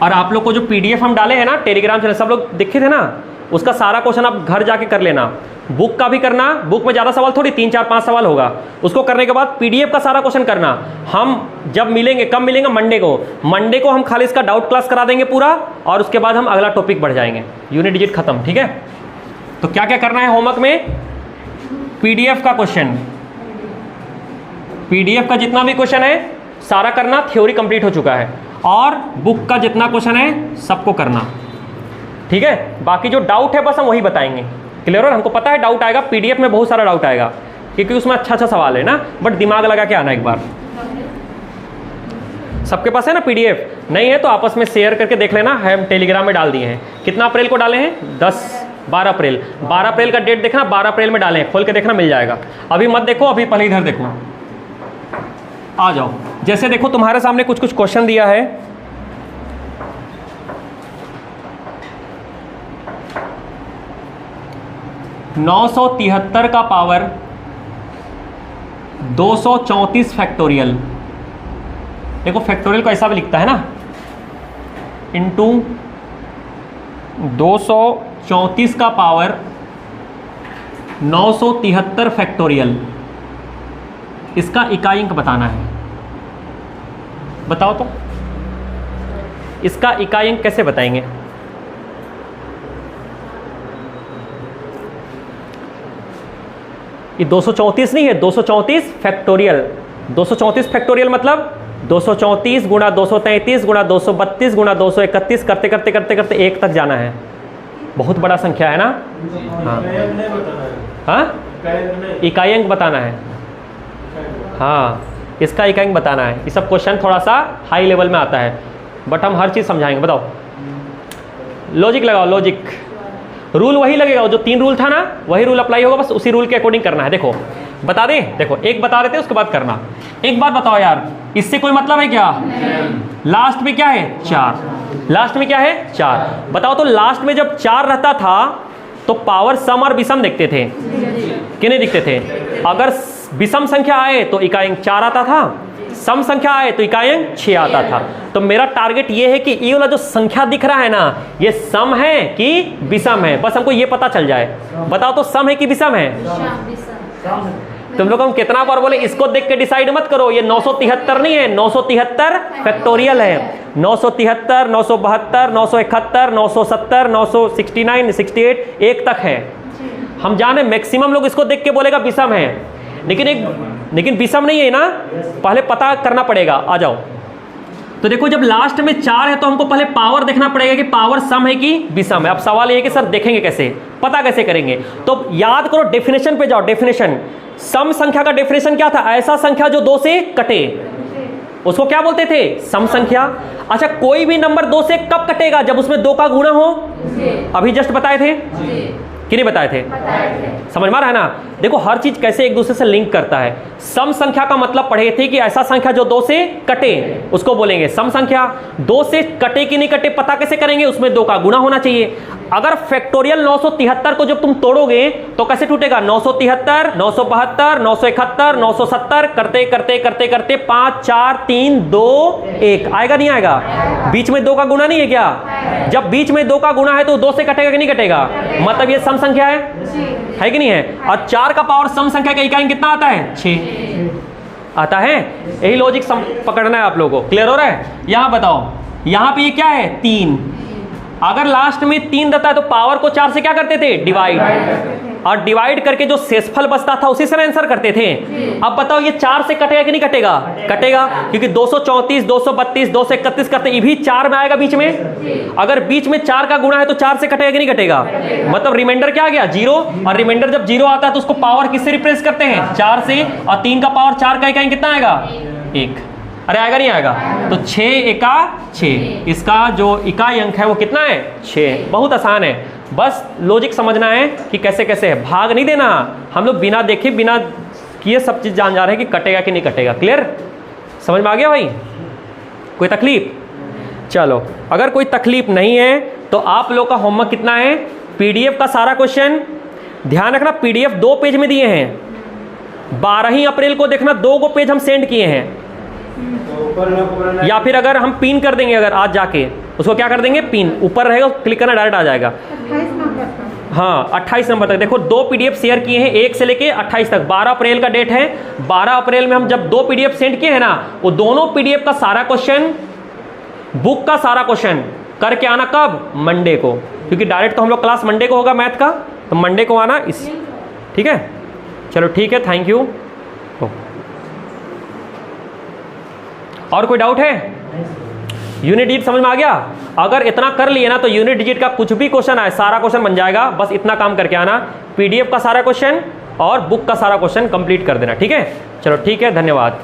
और आप लोग को जो पीडीएफ हम डाले हैं ना टेलीग्राम चैनल, सब लोग देखे थे ना, उसका सारा क्वेश्चन आप घर जाके कर लेना। बुक का भी करना, बुक में ज़्यादा सवाल थोड़ी, 3 4 5 सवाल होगा। उसको करने के बाद पीडीएफ का सारा क्वेश्चन करना। हम जब मिलेंगे, कब मिलेंगे? मंडे को हम खाली इसका डाउट क्लास करा देंगे पूरा, और उसके बाद हम अगला टॉपिक बढ़ जाएंगे। यूनिट डिजिट खत्म, ठीक है? तो क्या क्या करना है होमवर्क में? पीडीएफ का क्वेश्चन, पीडीएफ का जितना भी क्वेश्चन है सारा करना, थ्योरी कंप्लीट हो चुका है, और बुक का जितना क्वेश्चन है सबको करना, ठीक है। बाकी जो डाउट है बस हम वही बताएंगे, क्लियर हो? हमको पता है डाउट आएगा, पीडीएफ में बहुत सारा डाउट आएगा क्योंकि उसमें अच्छा अच्छा सवाल है ना, बट दिमाग लगा के आना एक बार। सबके पास है ना पीडीएफ? नहीं है तो आपस में शेयर करके देख लेना, हम टेलीग्राम में डाल दिए हैं। कितना अप्रैल को डाले हैं? 12 अप्रैल। 12 अप्रैल का डेट देखना, 12 अप्रैल में डालें, खोल के देखना मिल जाएगा। अभी मत देखो, अभी पहले इधर देखो, आ जाओ। जैसे देखो तुम्हारे सामने कुछ कुछ क्वेश्चन दिया है, (973) का पावर 234 फैक्टोरियल। देखो फैक्टोरियल को ऐसा भी लिखता है ना, इंटू 234 का पावर 973 फैक्टोरियल। इसका इकाई अंक बताना है। बताओ तो इसका इकाई अंक कैसे बताएंगे? ये 234 नहीं है, 234 फैक्टोरियल। 234 फैक्टोरियल मतलब 234 गुणा 233 गुणा 232 गुणा 231 करते करते करते करते 1 तक जाना है। बहुत बड़ा संख्या है ना? हाँ हाँ, इकाई अंक बताना है। हाँ, इसका इकाई अंक बताना है। ये सब क्वेश्चन थोड़ा सा हाई लेवल में आता है, बट हम हर चीज़ समझाएंगे। बताओ, लॉजिक लगाओ, लॉजिक। रूल वही लगेगा, जो 3 रूल था ना वही रूल अप्लाई होगा, बस उसी रूल के अकॉर्डिंग करना है। देखो बता दें, देखो एक बता देते उसके बाद करना। एक बात बताओ यार, इससे कोई मतलब है क्या? लास्ट में क्या है? 4। लास्ट में क्या है? 4। बताओ तो लास्ट में जब 4 रहता था तो पावर सम और विषम देखते थे कि नहीं दिखते थे? अगर विषम संख्या आए तो इकाई अंक 4 आता था, सम संख्या आए तो इकाई अंक 6 आता था। तो मेरा टारगेट ये है कि ये वाला जो संख्या दिख रहा है ना, ये सम है कि विषम है, बस हमको ये पता चल जाए। बताओ तो सम है कि विषम है? तुम लोग हम कितना बार बोले, इसको देख के डिसाइड मत करो। ये 973 नहीं है, 973 फैक्टोरियल है। 973, 972, 971, 970, 969, 68, 1 तक है। हम जाने मैक्सिमम लोग इसको देख के बोलेगा विषम है, लेकिन विषम नहीं है ना, पहले पता करना पड़ेगा। आ जाओ, तो देखो जब लास्ट में 4 है तो हमको पहले पावर देखना पड़ेगा कि पावर सम है कि विषम है। अब सवाल ये है कि सर देखेंगे कैसे, पता कैसे करेंगे? तो याद करो, डेफिनेशन पे जाओ। डेफिनेशन, सम संख्या का डेफिनेशन क्या था? ऐसा संख्या जो 2 से कटे, उसको क्या बोलते थे? सम संख्या। अच्छा, कोई भी नंबर 2 से कब कटेगा? जब उसमें 2 का गुणा हो। अभी जस्ट बताए थे कि नहीं बताए थे? समझ में आ रहा है ना? देखो हर चीज कैसे एक दूसरे से लिंक करता है। सम संख्या का मतलब पढ़े थे कि ऐसा संख्या जो 2 से कटे उसको बोलेंगे सम संख्या। 2 से कटे कि नहीं कटे पता कैसे करेंगे? उसमें 2 का गुणा होना चाहिए। अगर फैक्टोरियल 973 को जब तुम तोड़ोगे तो कैसे टूटेगा? 973, 972, 971, 970 करते करते करते करते 5, 4, 3, 2, 1 आएगा नहीं आएगा? बीच में 2 का गुणा नहीं है क्या? जब बीच में 2 का गुणा है तो 2 से कटेगा कि नहीं कटेगा? मतलब ये सम संख्या है कि नहीं है? और 4 का पावर सम संख्या का इकाई कितना आता है? 6 आता है। यही लॉजिक पकड़ना है आप लोगों को। क्लियर हो रहा है? यहां बताओ, यहां पे ये क्या है? 3। अगर लास्ट में 3 रहता है तो पावर को 4 से क्या करते थे? डिवाइड। और डिवाइड करके जो शेषफल बचता था उसी से आंसर करते थे। अब बताओ ये 4 से कटेगा कि नहीं कटेगा? कटेगा, क्योंकि 234, 232, 231 करते ये भी 4 में आएगा बीच में। अगर बीच में 4 का गुणा है तो 4 से कटेगा कि नहीं कटेगा? मतलब रिमाइंडर क्या आ गया? 0। और रिमाइंडर जब 0 आता है तो उसको पावर किससे रिप्लेस करते हैं? 4 से। और 3 का पावर 4 का इकाई कितना आएगा? 1। अरे आएगा नहीं आएगा? तो 6 एका 6, इसका जो इकाई अंक है वो कितना है? 6। बहुत आसान है, बस लॉजिक समझना है कि कैसे कैसे है। भाग नहीं देना। हम लोग बिना देखे बिना किए सब चीज़ जान जा रहे हैं कि कटेगा कि नहीं कटेगा। क्लियर? समझ में आ गया भाई? कोई तकलीफ? चलो, अगर कोई तकलीफ नहीं है तो आप लोग का होमवर्क कितना है? पीडीएफ का सारा क्वेश्चन ध्यान रखना। पीडीएफ 2 पेज में दिए हैं। 12 अप्रैल को देखना, 2 पेज हम सेंड किए हैं। या फिर अगर हम पिन कर देंगे, अगर आज जाके उसको क्या कर देंगे? पिन ऊपर रहेगा, क्लिक करना डायरेक्ट आ जाएगा। 28 नंबर तक। हाँ, 28 नंबर तक। देखो 2 पीडीएफ शेयर किए हैं, 1 से लेके 28 तक। 12 अप्रैल का डेट है। 12 अप्रैल में हम जब 2 पीडीएफ सेंड किए हैं ना, वो दोनों पीडीएफ का सारा क्वेश्चन, बुक का सारा क्वेश्चन करके आना कब? मंडे को, क्योंकि डायरेक्ट तो हम लोग क्लास मंडे को होगा मैथ का। तो मंडे को आना इस, ठीक है, चलो ठीक है, थैंक यू। और कोई डाउट है? यूनिट डिजिट समझ में आ गया? अगर इतना कर लिए ना तो यूनिट डिजिट का कुछ भी क्वेश्चन आए सारा क्वेश्चन बन जाएगा, बस इतना काम करके आना, पीडीएफ का सारा क्वेश्चन और बुक का सारा क्वेश्चन कंप्लीट कर देना, ठीक है। चलो ठीक है, धन्यवाद।